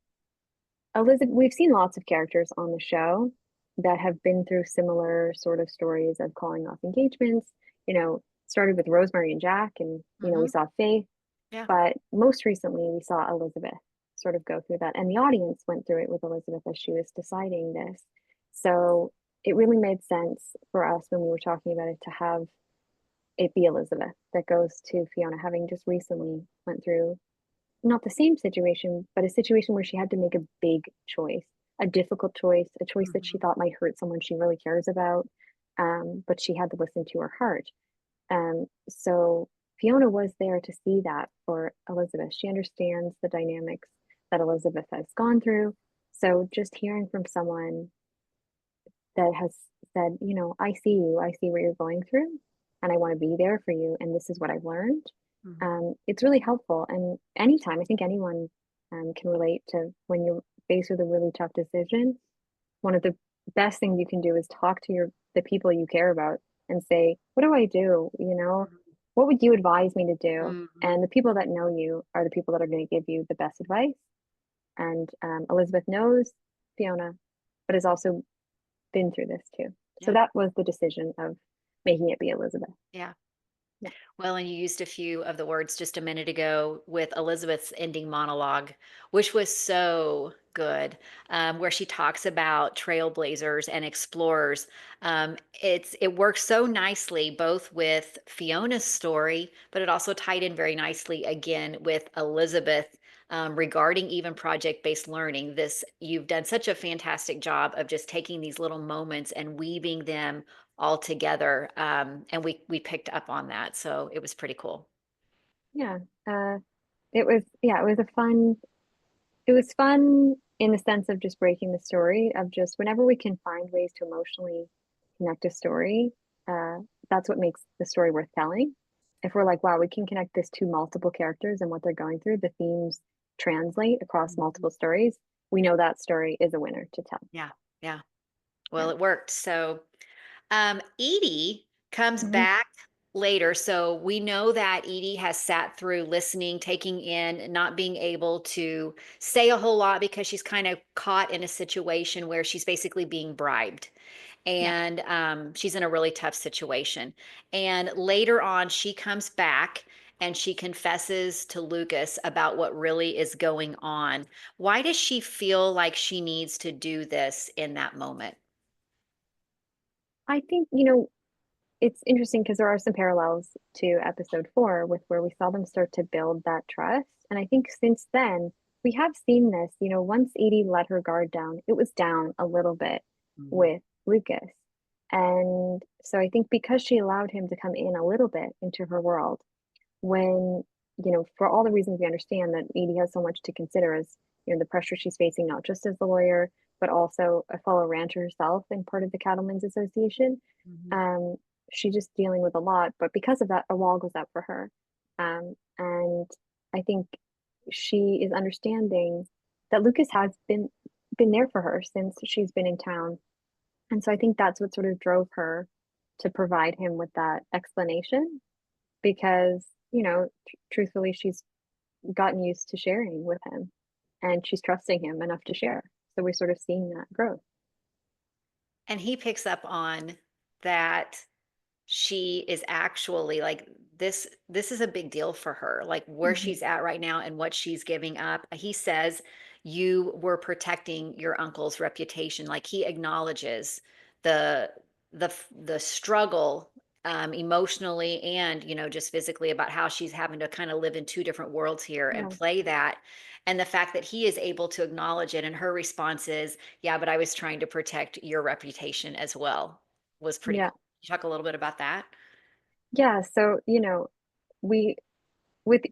Elizabeth, we've seen lots of characters on the show that have been through similar sort of stories of calling off engagements, started with Rosemary and Jack, and we Hmm. saw Faith, Yeah. but most recently we saw Elizabeth sort of go through that, and the audience went through it with Elizabeth as she was deciding this. So it really made sense for us when we were talking about it to have it be Elizabeth that goes to Fiona, having just recently went through not the same situation, but a situation where she had to make a big choice, a difficult choice, a choice that she Hmm. thought might hurt someone she really cares about. But she had to listen to her heart. So Fiona was there to see that for Elizabeth. She understands the dynamics that Elizabeth has gone through. So just hearing from someone that has said, I see you, I see what you're going through, and I want to be there for you, and this is what I've learned. Hmm. It's really helpful. And anytime, I think anyone can relate to when you're faced with a really tough decision. One of the best things you can do is talk to the people you care about and say, "What do I do? What would you advise me to do?" Hmm. And the people that know you are the people that are going to give you the best advice. And Elizabeth knows Fiona, but has also been through this too. So Yeah. that was the decision of making it be Elizabeth. Yeah. Yeah. Well, and you used a few of the words just a minute ago with Elizabeth's ending monologue, which was so good, where she talks about trailblazers and explorers. It works so nicely both with Fiona's story, but it also tied in very nicely again with Elizabeth. Regarding even project-based learning, this you've done such a fantastic job of just taking these little moments and weaving them all together. And we picked up on that. So it was pretty cool. Yeah. It was it was fun in the sense of just breaking the story of just whenever we can find ways to emotionally connect a story, uh, that's what makes the story worth telling. If we're like, wow, we can connect this to multiple characters and what they're going through, the themes translate across Mhm. multiple stories, we know that story is a winner to tell. Yeah. Yeah. Yeah. Well, it worked. So, Edie comes Mhm. back later. So we know that Edie has sat through listening, taking in, not being able to say a whole lot because she's kind of caught in a situation where she's basically being bribed. Yeah. And she's in a really tough situation. And later on, she comes back and she confesses to Lucas about what really is going on. Why does she feel like she needs to do this in that moment? I think, it's interesting because there are some parallels to episode 4 with where we saw them start to build that trust. And I think since then, we have seen this, once Edie let her guard down, it was down a little bit Mhm. with Lucas. And so I think because she allowed him to come in a little bit into her world, when, for all the reasons we understand that Edie has so much to consider as, the pressure she's facing, not just as the lawyer, but also a fellow rancher herself and part of the Cattlemen's Association. Mhm. Um, she's just dealing with a lot, but because of that, a wall goes up for her. And I think she is understanding that Lucas has been there for her since she's been in town. And so I think that's what sort of drove her to provide him with that explanation because, truthfully, she's gotten used to sharing with him and she's trusting him enough to share. So we're sort of seeing that growth. And he picks up on that she is actually like this is a big deal for her, like where Hmm. she's at right now and what she's giving up. He says you were protecting your uncle's reputation. Like he acknowledges the the struggle, emotionally and just physically, about how she's having to kind of live in two different worlds here and Yeah. play that. And the fact that he is able to acknowledge it, and her response is, yeah, but I was trying to protect your reputation as well, was pretty Yeah. cool. You talk a little bit about that? Yeah. So, we with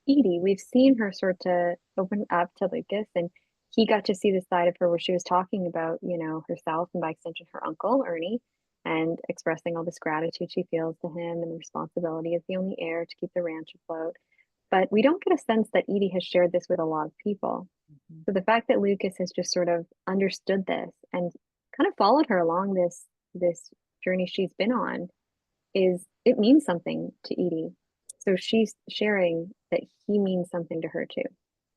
Edie, we've seen her sort of open up to Lucas and he got to see the side of her where she was talking about, herself and by extension her uncle, Ernie, and expressing all this gratitude she feels to him and the responsibility as the only heir to keep the ranch afloat. But we don't get a sense that Edie has shared this with a lot of people. Mhm. So the fact that Lucas has just sort of understood this and kind of followed her along this journey she's been on is it means something to Edie. So she's sharing that he means something to her too,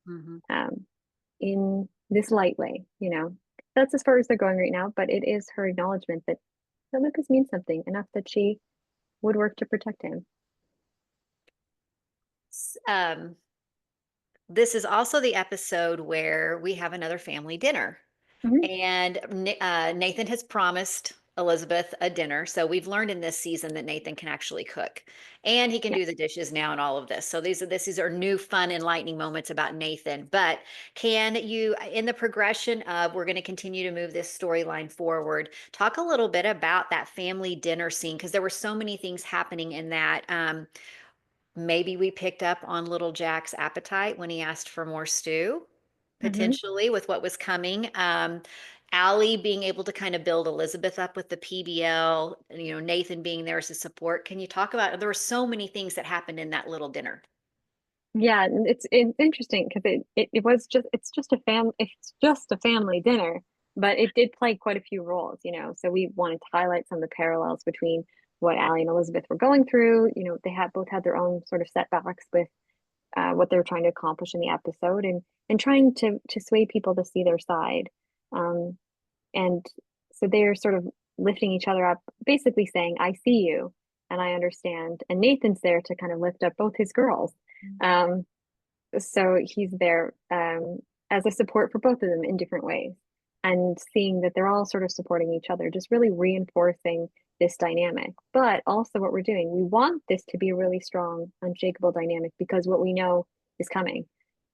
Mhm. um, in this light way. That's as far as they're going right now. But it is her acknowledgement that Lucas means something enough that she would work to protect him. Um, this is also the episode where we have another family dinner. Mhm. And Nathan has promised Elizabeth a dinner. So we've learned in this season that Nathan can actually cook and he can Yeah. do the dishes now and all of this. So these are new, fun, enlightening moments about Nathan. But can you, in the progression of we're going to continue to move this storyline forward, talk a little bit about that family dinner scene? Because there were so many things happening in that. Maybe we picked up on little Jack's appetite when he asked for more stew, Hmm. potentially with what was coming. Allie being able to kind of build Elizabeth up with the PBL, Nathan being there as a support. Can you talk about, there were so many things that happened in that little dinner. Yeah, and it's interesting because it's just a family dinner, but it did play quite a few roles. So we wanted to highlight some of the parallels between what Allie and Elizabeth were going through. They had both had their own sort of setbacks with what they were trying to accomplish in the episode and trying to sway people to see their side. Um, and so they're sort of lifting each other up, basically saying, I see you and I understand. And Nathan's there to kind of lift up both his girls. Um, so he's there as a support for both of them in different ways. And seeing that they're all sort of supporting each other, just really reinforcing this dynamic. But also, what we're doing, we want this to be a really strong, unshakable dynamic because what we know is coming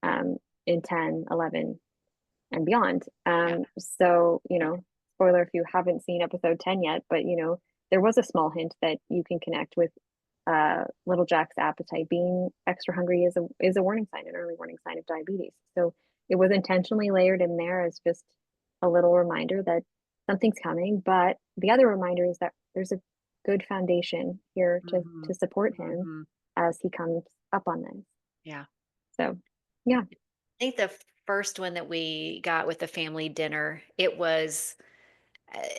um, in 10, 11, and beyond. Yeah. So, spoiler if you haven't seen episode 10 yet, but, there was a small hint that you can connect with little Jack's appetite. Being extra hungry is a warning sign, an early warning sign of diabetes. So it was intentionally layered in there as just a little reminder that something's coming, but the other reminder is that there's a good foundation here Hmm. to support him Hmm. as he comes up on this. Yeah. So, yeah. I think the first one that we got with the family dinner, it was,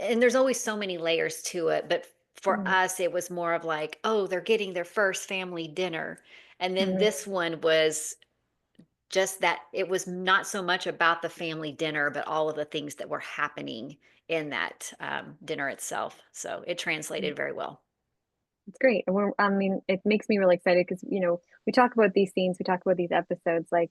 and there's always so many layers to it, but for Mm-hmm. us, it was more of like, oh, they're getting their first family dinner. And then Mm-hmm. this one was just that it was not so much about the family dinner, but all of the things that were happening in that dinner itself. So it translated very well. It's great. I mean, it makes me really excited because, we talk about these scenes, we talk about these episodes, like,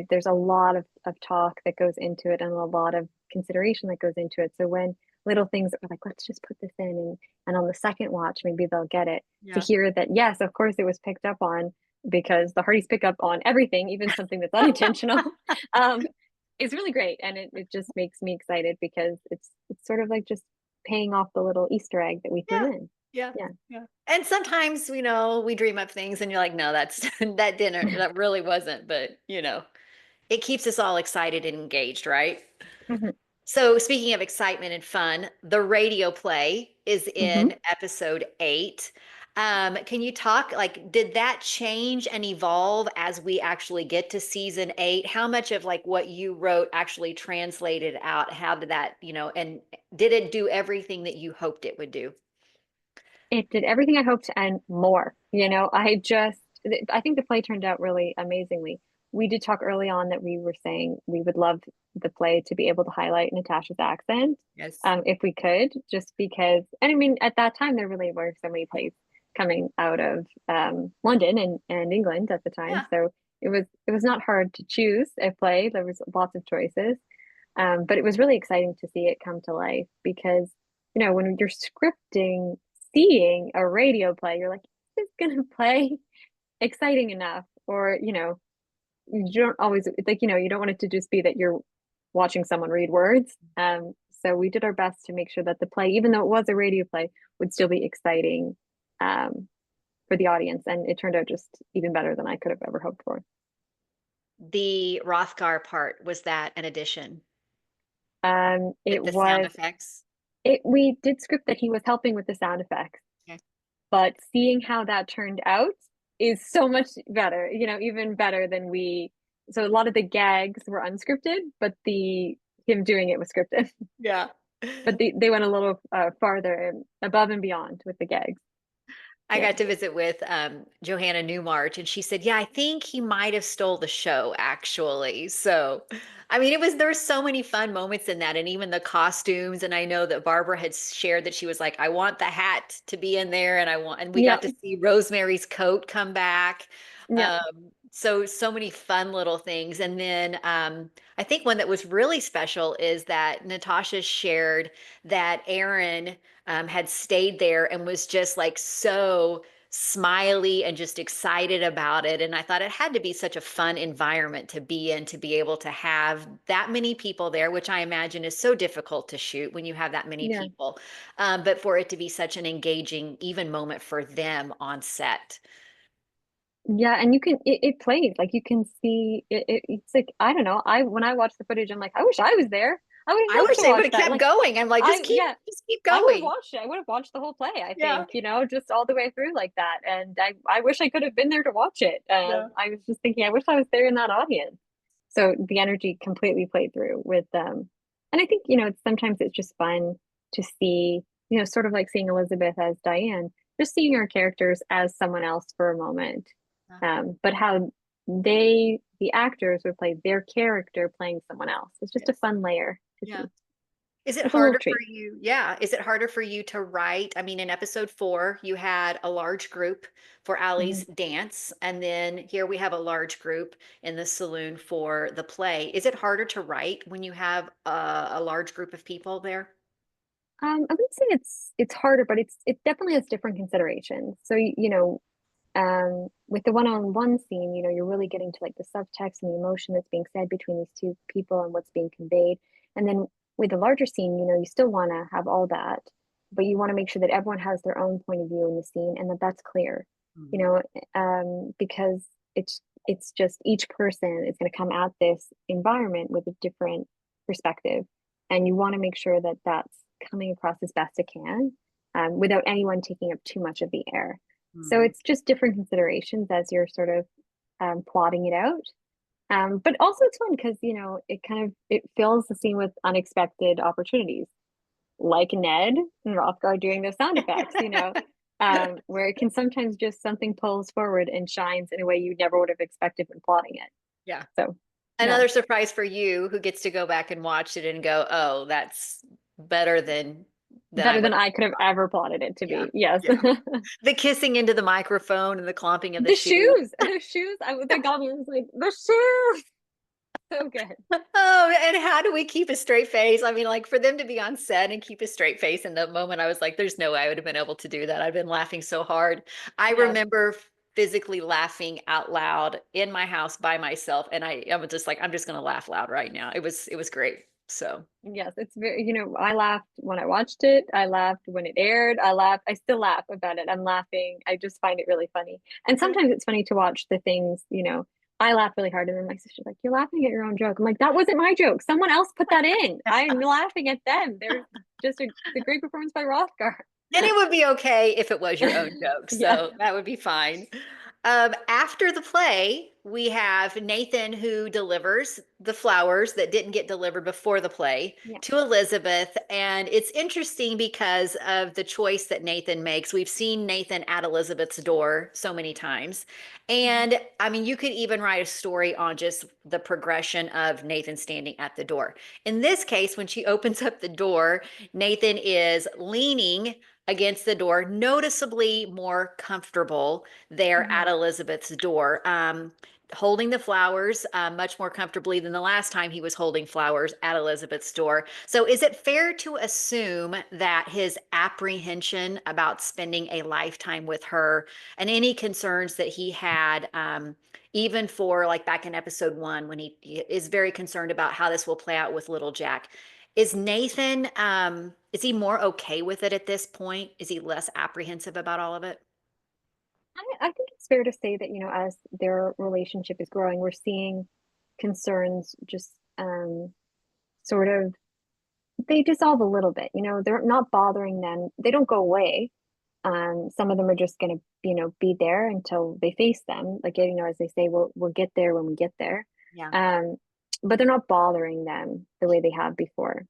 there's a lot of talk that goes into it and a lot of consideration that goes into it. So when little things are like, let's just put this in and on the second watch, maybe they'll get it. To Yeah. hear that, yes, of course it was picked up on because the Hardys pick up on everything, even something that's unintentional, um, is really great. And it just makes me excited because it's sort of like just paying off the little Easter egg that we threw Yeah. in. Yeah. Yeah. Yeah. And sometimes, we dream up things and you're like, no, that's that dinner, that really wasn't. But, it keeps us all excited and engaged, right? Mhm. So, speaking of excitement and fun, the radio play is Mhm. in episode 8. Can you talk, like, did that change and evolve as we actually get to season 8? How much of like what you wrote actually translated out? How did that, and did it do everything that you hoped it would do? It did everything I hoped and more. I think the play turned out really amazingly. We did talk early on that we were saying we would love the play to be able to highlight Natasha's accent, Yes. if we could, just because, and I mean, at that time, there really were so many plays coming out of London and England at the time. Yeah. So it was not hard to choose a play. There was lots of choices. But it was really exciting to see it come to life because, when you're scripting, seeing a radio play, you're like, is this going to play exciting enough? Or, you don't always, like, you don't want it to just be that you're watching someone read words. So we did our best to make sure that the play, even though it was a radio play, would still be exciting for the audience. And it turned out just even better than I could have ever hoped for. The Rothgar part, was that an addition with It the sound was effects? we did script that he was helping with the sound effects, Okay. but seeing how that turned out is so much better, even better than so a lot of the gags were unscripted, but the him doing it was scripted. Yeah. But they went a little farther and above and beyond with the gags. I Yeah. got to visit with Johanna Newmarch, and she said, "Yeah, I think he might have stole the show, actually." So, I mean, there were so many fun moments in that, and even the costumes. And I know that Barbara had shared that she was like, "I want the hat to be in there," and we Yeah. got to see Rosemary's coat come back. Yeah. So many fun little things. And then I think one that was really special is that Natasha shared that Aaron had stayed there and was just like so smiley and just excited about it. And I thought it had to be such a fun environment to be in, to be able to have that many people there, which I imagine is so difficult to shoot when you have that many Yeah. people. But for it to be such an engaging, even moment for them on set. Yeah, and it plays like you can see it's like I don't know. When I watch the footage, I'm like, I wish I was there. I would I have loved wish to they would watch have that. kept Like going. I'm like, I yeah, just keep I would have going. watched it. I would have watched the whole play, I Yeah. think, just all the way through like that. And I wish I could have been there to watch it. Yeah. I was just thinking, I wish I was there in that audience. So the energy completely played through with them. And I think, sometimes it's just fun to see, sort of like seeing Elizabeth as Diane, just seeing our characters as someone else for a moment. Yeah. But how the actors would play their character playing someone else. It's just a Yes. fun layer to Yeah. see. Is it It's a little harder for treat. you? Yeah. Is it harder for you to write? I mean, in episode 4, you had a large group for Mhm. Allie's dance, and then here we have a large group in the saloon for the play. Is it harder to write when you have a large group of people there? I wouldn't say it's harder, but it definitely has different considerations. So with the one-on-one scene, you're really getting to like the subtext and the emotion that's being said between these two people and what's being conveyed. And then with the larger scene, you still want to have all that, but you want to make sure that everyone has their own point of view in the scene and that that's clear, you Mhm. know, because it's just each person is going to come at this environment with a different perspective. and you want to make sure that that's coming across as best it can, without anyone taking up too much of the air. So Mhm. it's just different considerations as you're sort of plotting it out. But also it's fun because, it kind of it fills the scene with unexpected opportunities, like Ned and Rothgar doing those sound effects, where it can sometimes just something pulls forward and shines in a way you never would have expected when plotting it. Yeah. So yeah, Another surprise for you who gets to go back and watch it and go, oh, that's better than I better would than I have could have thought. ever plotted it to Yeah. be. Yes. Yeah. The kissing into the microphone and the clomping of the The shoe. shoes, the shoes. That got me. I was like, the shoes, so good. Oh, and how do we keep a straight face? I mean, like for them to be on set and keep a straight face in the moment, I was like, there's no way I would have been able to do that. I've been laughing so hard. I Yes, remember physically laughing out loud in my house by myself. And I was just like, I'm just gonna laugh loud right now. It was great. So yes. It's very. I laughed when I watched it. I laughed when it aired. I laughed. I still laugh about it. I'm laughing. I just find it really funny. And sometimes it's funny to watch the things. I laugh really hard, and then my sister's like, "You're laughing at your own joke." I'm like, "That wasn't my joke. Someone else put that in. I'm laughing at them. There's just the great performance by Rothgar." and it would be okay if it was your own joke. Yes. So that would be fine. After the play, we have Nathan who delivers the flowers that didn't get delivered before the play Yeah. to Elizabeth. And it's interesting because of the choice that Nathan makes. We've seen Nathan at Elizabeth's door so many times. Mhm. And I mean, you could even write a story on just the progression of Nathan standing at the door. In this case, when she opens up the door, Nathan is leaning against the door, noticeably more comfortable there at Mhm. Elizabeth's door, holding the flowers much more comfortably than the last time he was holding flowers at Elizabeth's door. So, is it fair to assume that his apprehension about spending a lifetime with her and any concerns that he had, even for like back in episode 1, when he is very concerned about how this will play out with little Jack? Is Nathan, is he more okay with it at this point? Is he less apprehensive about all of it? I think it's fair to say that, as their relationship is growing, we're seeing concerns just sort of they dissolve a little bit. They're not bothering them. They don't go away. Some of them are just gonna, be there until they face them. Like, as they say, we'll get there when we get there. Yeah. Um, but they're not bothering them the way they have before.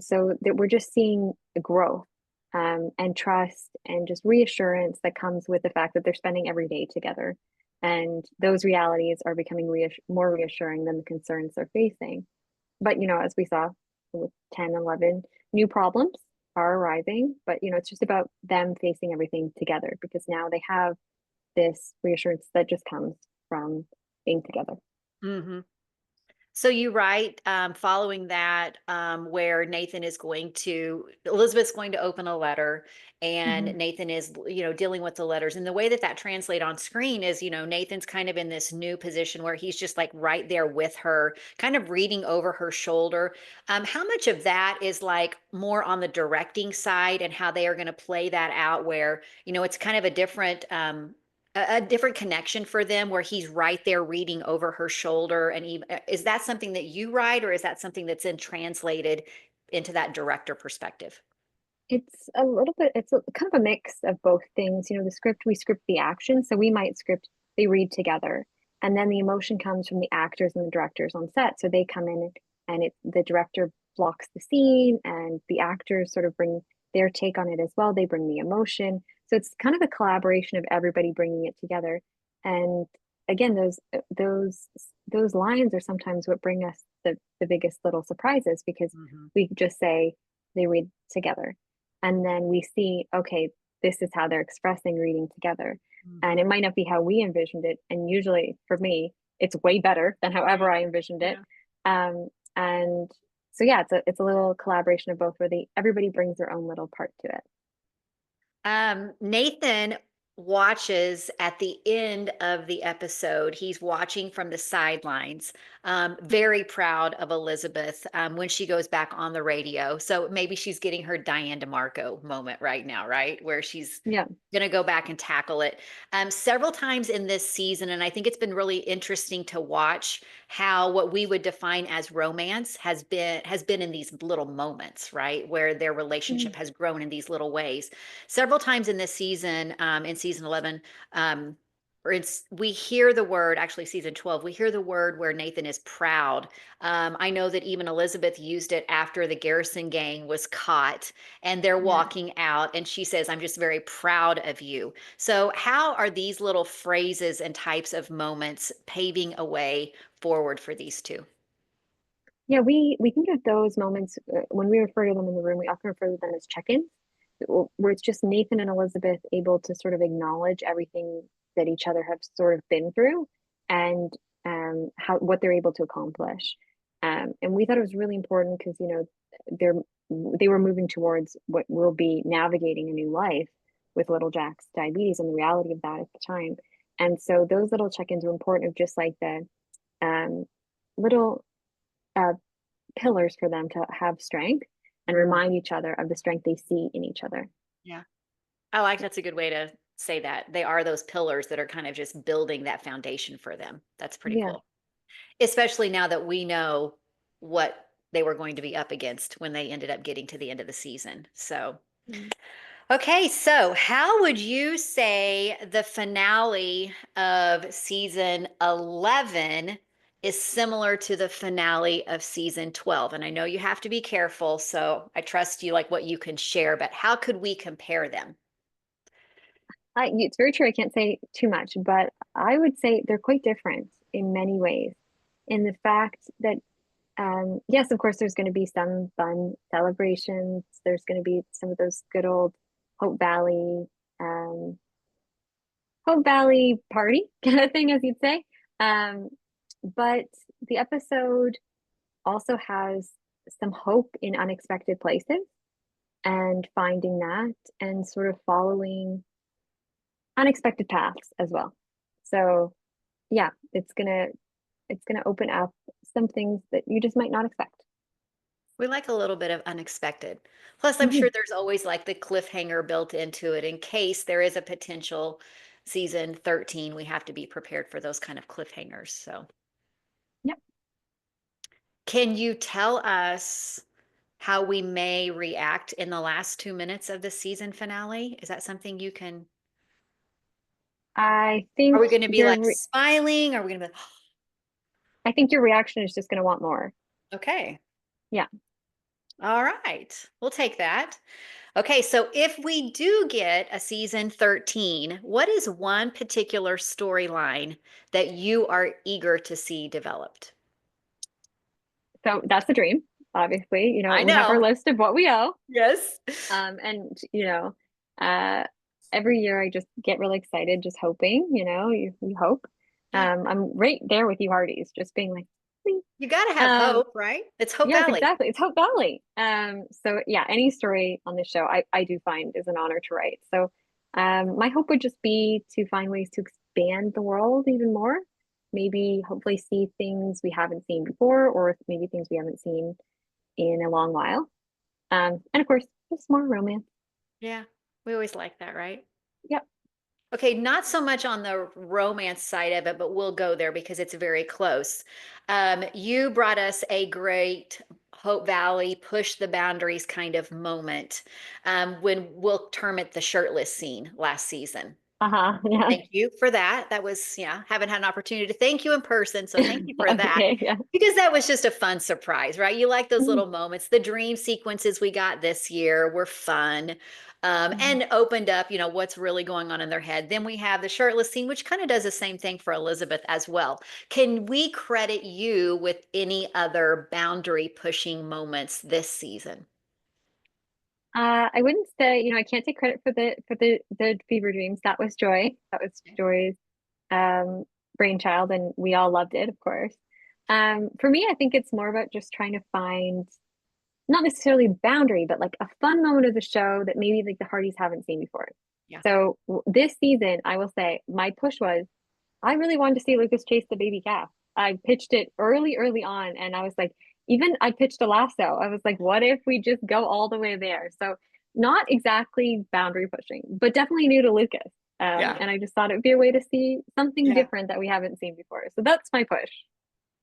So that we're just seeing the growth, and trust and just reassurance that comes with the fact that they're spending every day together. And those realities are becoming more reassuring than the concerns they're facing. But, as we saw with 10, 11, new problems are arising. But, it's just about them facing everything together because now they have this reassurance that just comes from being together. Hmm. So you write, following that, where Elizabeth's going to open a letter, and Hmm. Nathan is, dealing with the letters. And the way that that translate on screen is, Nathan's kind of in this new position where he's just like right there with her, kind of reading over her shoulder. How much of that is like more on the directing side and how they are going to play that out, where, it's kind of a different connection for them where he's right there reading over her shoulder, and even, is that something that you write, or is that something that's in translated into that director perspective? It's a little bit, it's kind of a mix of both things. We script the action. So we might script, they read together. And then the emotion comes from the actors and the directors on set. So they come in and the director blocks the scene and the actors sort of bring their take on it as well. They bring the emotion. So it's kind of a collaboration of everybody bringing it together. And again, those lines are sometimes what bring us the biggest little surprises because Mhm. we just say they read together and then we see, okay, this is how they're expressing reading together. And Mhm. it might not be how we envisioned it. And usually for me, it's way better than however I envisioned it. Yeah. Um, and so yeah, it's a little collaboration of both where everybody brings their own little part to it. Nathan watches at the end of the episode. He's watching from the sidelines, very proud of Elizabeth when she goes back on the radio. So maybe she's getting her Diane DeMarco moment right now, right? Where she's Yeah. going to go back and tackle it several times in this season. And I think it's been really interesting to watch how what we would define as romance has been in these little moments, right? Where their relationship Mhm. has grown in these little ways. Several times in this season, in season 11, um, we hear the word, actually season 12, we hear the word where Nathan is proud. I know that even Elizabeth used it after the Garrison gang was caught and they're Yeah. walking out and she says, I'm just very proud of you. So how are these little phrases and types of moments paving a way forward for these two? Yeah, we think of those moments when we refer to them in the room, we often refer to them as check-ins, where it's just Nathan and Elizabeth able to sort of acknowledge everything that each other have sort of been through and how what they're able to accomplish. And we thought it was really important because, they're they were moving towards what will be navigating a new life with little Jack's diabetes and the reality of that at the time. And so those little check-ins were important of just like the um, little uh, pillars for them to have strength and Mm, remind each other of the strength they see in each other. yeah. I like that's a good way to say that. They are those pillars that are kind of just building that foundation for them. That's pretty Yeah. cool. Especially now that we know what they were going to be up against when they ended up getting to the end of the season. So, Mm. okay, so how would you say the finale of season 11 is similar to the finale of season 12? And I know you have to be careful, so I trust you like what you can share, but how could we compare them? It's very true. I can't say too much, but I would say they're quite different in many ways. In the fact that, yes, of course, there's going to be some fun celebrations. There's going to be some of those good old Hope Valley, um, Hope Valley party kind of thing, as you'd say. Um, but the episode also has some hope in unexpected places and finding that and sort of following unexpected paths as well. So yeah, it's gonna open up some things that you just might not expect. We like a little bit of unexpected. Plus, I'm Mhm. sure there's always like the cliffhanger built into it in case there is a potential season 13. We have to be prepared for those kind of cliffhangers. So, Yep. can you tell us how we may react in the last 2 minutes of the season finale? Is that something you can? I Are think we going to be your like re smiling? Are we going to be like, I think your reaction is just gonna want more. okay, Yeah. all right, we'll take that. Okay, so if we do get a season 13, what is one particular storyline that you are eager to see developed? So that's the dream, obviously. I We have our know. list of what we owe. Yes. And uh every year I just get really excited just hoping, you hope. Yeah. I'm right there with you, Hearties, just being like, "Please." You got to have Um, hope, right? It's Hope yes, Valley. exactly. It's Hope Valley. So yeah, any story on this show I do find is an honor to write. So my hope would just be to find ways to expand the world even more. Maybe hopefully see things we haven't seen before, or maybe things we haven't seen in a long while. And of course, just more romance. Yeah. We always like that, right? Yep. Okay, not so much on the romance side of it, but we'll go there because it's very close. You brought us a great Hope Valley push the boundaries kind of moment when we'll term it the shirtless scene last season. Uh-huh. Yeah. Thank you for that. That was, yeah, haven't had an opportunity to thank you in person. So thank you for that. Okay. Yeah. Because that was just a fun surprise, right? You like those Mhm. little moments. The dream sequences we got this year were fun Mhm. and opened up, what's really going on in their head. Then we have the shirtless scene, which kind of does the same thing for Elizabeth as well. Can we credit you with any other boundary pushing moments this season? I wouldn't say, I can't take credit for the fever dreams. That was Joy. That was Joy's um brainchild, and we all loved it, of course. For me, I think it's more about just trying to find not necessarily boundary, but like a fun moment of the show that maybe like the Hardys haven't seen before. Yeah. So this season, I will say my push was I really wanted to see Lucas chase the baby calf. I pitched it early on, and I was like, even I pitched a lasso. I was like, what if we just go all the way there? So not exactly boundary pushing, but definitely new to Lucas. Yeah. And I just thought it would be a way to see something Yeah. different that we haven't seen before. So that's my push.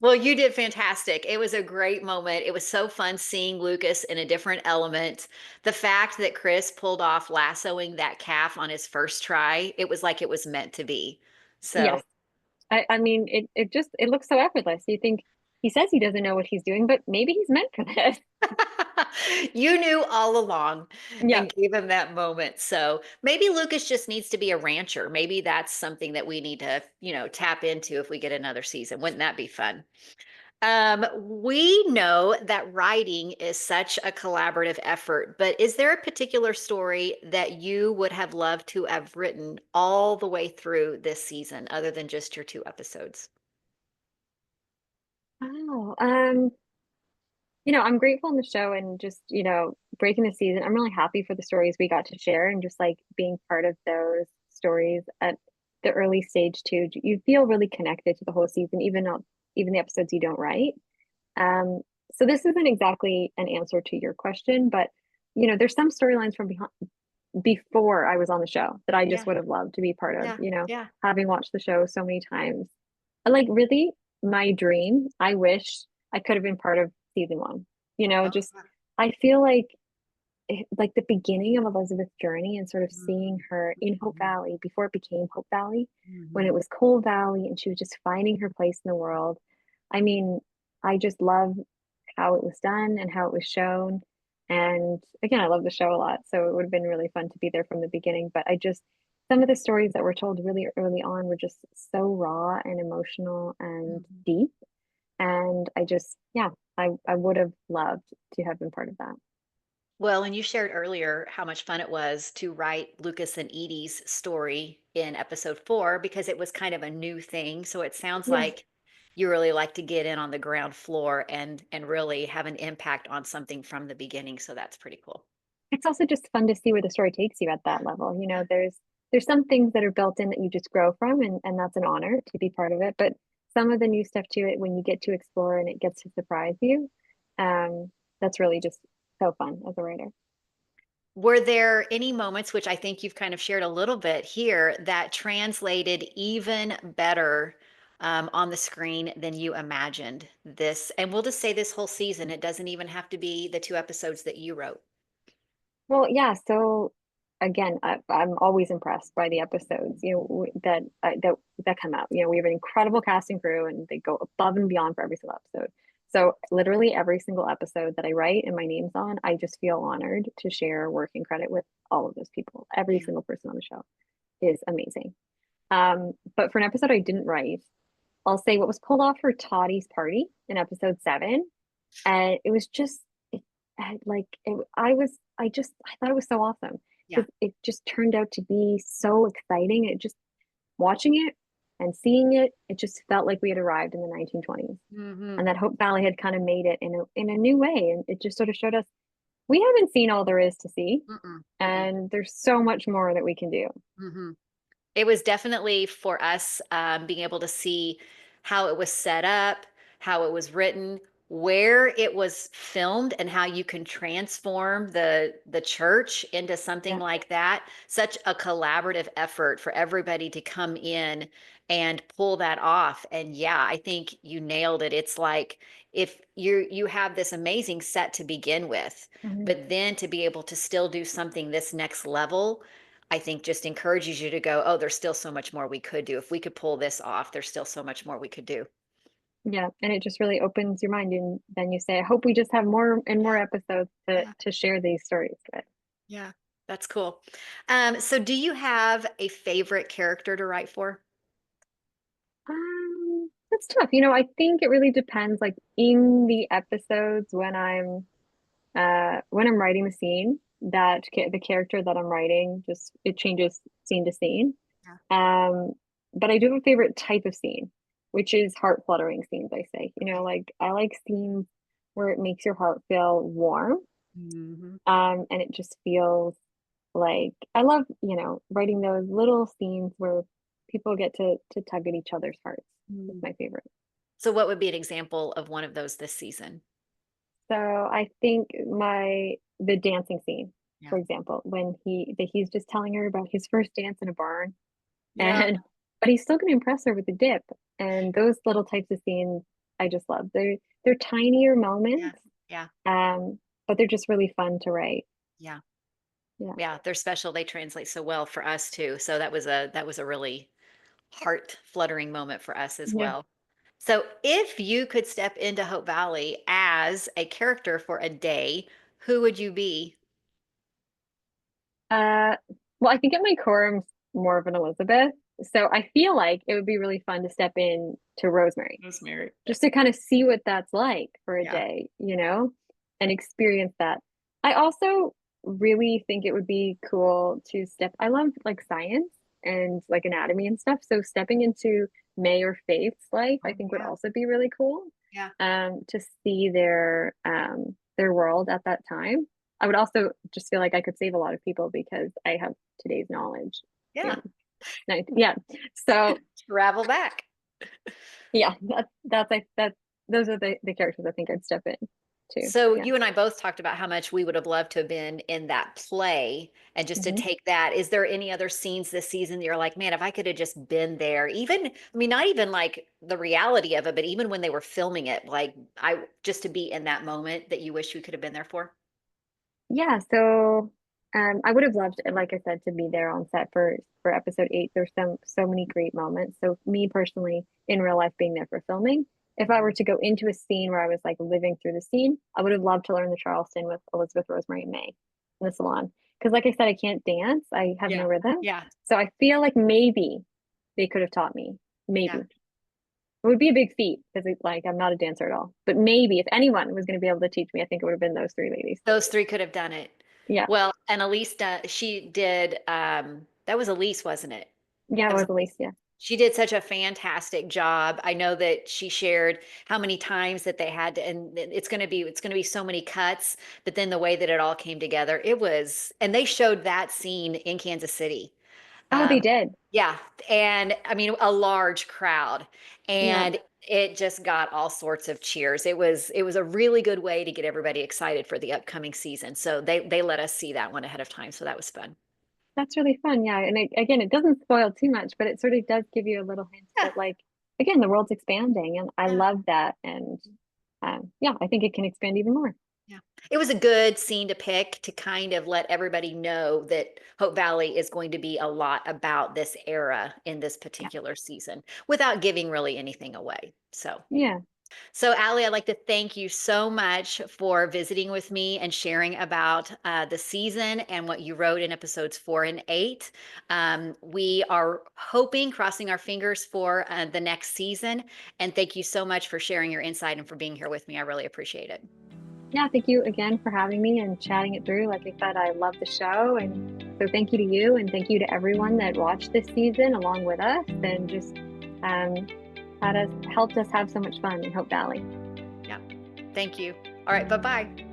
Well, you did fantastic. It was a great moment. It was so fun seeing Lucas in a different element. The fact that Chris pulled off lassoing that calf on his first try, it was like it was meant to be. Yes. So, I mean, it just it looks so effortless. You think he says he doesn't know what he's doing, but maybe he's meant for this. you knew all along Yeah. and gave him that moment. So maybe Lucas just needs to be a rancher. Maybe that's something that we need to, tap into if we get another season. Wouldn't that be fun? We know that writing is such a collaborative effort, but is there a particular story that you would have loved to have written all the way through this season, other than just your 2 episodes? Oh, I'm grateful in the show and just, breaking the season. I'm really happy for the stories we got to share and just like being part of those stories at the early stage too. You feel really connected to the whole season, even the episodes you don't write. Um, so this isn't exactly an answer to your question, but there's some storylines from before I was on the show that I just Yeah, would have loved to be part of, yeah, yeah. having watched the show so many times. Like really my dream, I wish I could have been part of season one. Oh, Just I feel like like the beginning of Elizabeth's journey and sort of seeing mhm, her in Hope mhm, Valley before it became Hope Valley, when it mhm. was Coal Valley and she was just finding her place in the world. I mean, I just love how it was done and how it was shown. And again, I love the show a lot, so it would have been really fun to be there from the beginning. But some of the stories that were told really early on were just so raw and emotional and Mhm. deep. And yeah, I would have loved to have been part of that. Well, and you shared earlier how much fun it was to write Lucas and Edie's story in episode 4 because it was kind of a new thing. So it sounds Yeah. like you really like to get in on the ground floor and really have an impact on something from the beginning. So that's pretty cool. It's also just fun to see where the story takes you at that level. There's some things that are built in that you just grow from, and that's an honor to be part of it. But some of the new stuff to it, when you get to explore and it gets to surprise you, um, that's really just so fun as a writer. Were there any moments, which I think you've kind of shared a little bit here, that translated even better on the screen than you imagined this? And we'll just say this whole season, it doesn't even have to be the 2 episodes that you wrote. Well, yeah. So again, I'm always impressed by the episodes, that come out. We have an incredible cast and crew, and they go above and beyond for every single episode. So literally every single episode that I write and my name's on, I just feel honored to share working credit with all of those people. Every Yeah. single person on the show is amazing. But for an episode I didn't write, I'll say what was pulled off for Tottie's party in episode 7, and it was just it, like it, I thought it was so awesome Yeah. because it just turned out to be so exciting. It just watching it and seeing it, it just felt like we had arrived in the 1920s, Hmm. and that Hope Valley had kind of made it in a new way, and it just sort of showed us we haven't seen all there is to see, Mm-mm, mm-mm, and there's so much more that we can do. hmm. It was definitely for us, being able to see how it was set up, how it was written, where it was filmed, and how you can transform the church into something Yeah. like that. Such a collaborative effort for everybody to come in and pull that off. And yeah, I think you nailed it. It's like if you have this amazing set to begin with, Mhm. but then to be able to still do something this next level, I think just encourages you to go, "Oh, there's still so much more we could do. If we could pull this off, there's still so much more we could do." Yeah, and it just really opens your mind, and then you say, I hope we just have more and more episodes to Yeah, share these stories with. yeah. That's cool. So do you have a favorite character to write for? That's tough. I think it really depends, like in the episodes when I'm writing the scene, the character that I'm writing just it changes scene to scene. Yeah. Um, but I do have a favorite type of scene, which is heart fluttering scenes, I say. Okay. Like I like scenes where it makes your heart feel warm, Mhm. and it just feels Like I love, writing those little scenes where people get to tug at each other's hearts. It's Mm. my favorite. So what would be an example of one of those this season? So I think the dancing scene, Yeah. for example, when he's just telling her about his first dance in a barn, Yeah. and but he's still going to impress her with the dip, and those little types of scenes I just love. They're tinier Yeah. moments, Yeah. but they're just really fun to write. Yeah. Yeah. Yeah. They're special. They translate so well for us too. So that was a really heart fluttering moment for us as Yeah. well. So if you could step into Hope Valley as a character for a day, who would you be? Uh, well, I think at my core, I'm more of an Elizabeth. So I feel like it would be really fun to step in to Rosemary, Rosemary. just to kind of see what that's like for a Yeah. day, and experience that. I also really think it would be cool to I love like science and like anatomy and stuff. So stepping into May or Faith's life, I Oh, think would yeah. also be really cool, Yeah. to see their world at that time. I would also just feel like I could save a lot of people because I have today's knowledge. Yeah. Yeah. Nice. Yeah. So Travel back. yeah, that's those are the characters I think I'd step in to. So Yeah. you and I both talked about how much we would have loved to have been in that play and just to Hmm. take that. Is there any other scenes this season that you're like, man, if I could have just been there, even, I mean, not even like the reality of it, but even when they were filming it, like I just to be in that moment that you wish you could have been there for? Yeah. So I would have loved, like I said, to be there on set for episode 8. There's so many great moments. So me personally, in real life, being there for filming. If I were Mhm. to go into a scene where I was like living through the scene, I would have loved to learn the Charleston with Elizabeth, Rosemary, and May in the salon. Because, like I said, I can't dance. I have no Yeah. rhythm. Yeah. So I feel like maybe they could have taught me. Yeah. Maybe. It would be a big feat because like I'm not a dancer at all. But maybe if anyone was going to be able to teach me, I think it would have been those three ladies. Those 3 could have done it. Yeah. Well, and Elise, she did, that was Elise, wasn't it? Yeah, it That was was Elise. Yeah. She did such a fantastic job. I know that she shared how many times that they had to, and it's going to be so many cuts, but then the way that it all came together, and they showed that scene in Kansas City. Oh, they Um, did. yeah, and I mean a large crowd, Yeah. and it just got all sorts of cheers. It was a really good way to get everybody excited for the upcoming season. So they let us see that one ahead of time, so that was fun. That's really fun. Yeah. And again, it doesn't spoil too much, but it sort of does give you a little hint Yeah, that, like, again, the world's expanding. And I yeah. love that. And yeah, I think it can expand even more. Yeah. It was a good scene to pick to kind of let everybody know that Hope Valley is going to be a lot about this era in this Yeah. particular season without giving really anything away. Yeah. So Allie, I'd like to thank you so much for visiting with me and sharing about the season and what you wrote in episodes 4 and 8. We are hoping, crossing our fingers for the next season. And thank you so much for sharing your insight and for being here with me. I really appreciate it. Yeah. Thank you again for having me and chatting it through. Like I said, I love the show. And so thank you to you and thank you to everyone that watched this season along with us and just um, helped us have so much fun in Hope Valley. Yeah. Thank you. All right. Bye bye.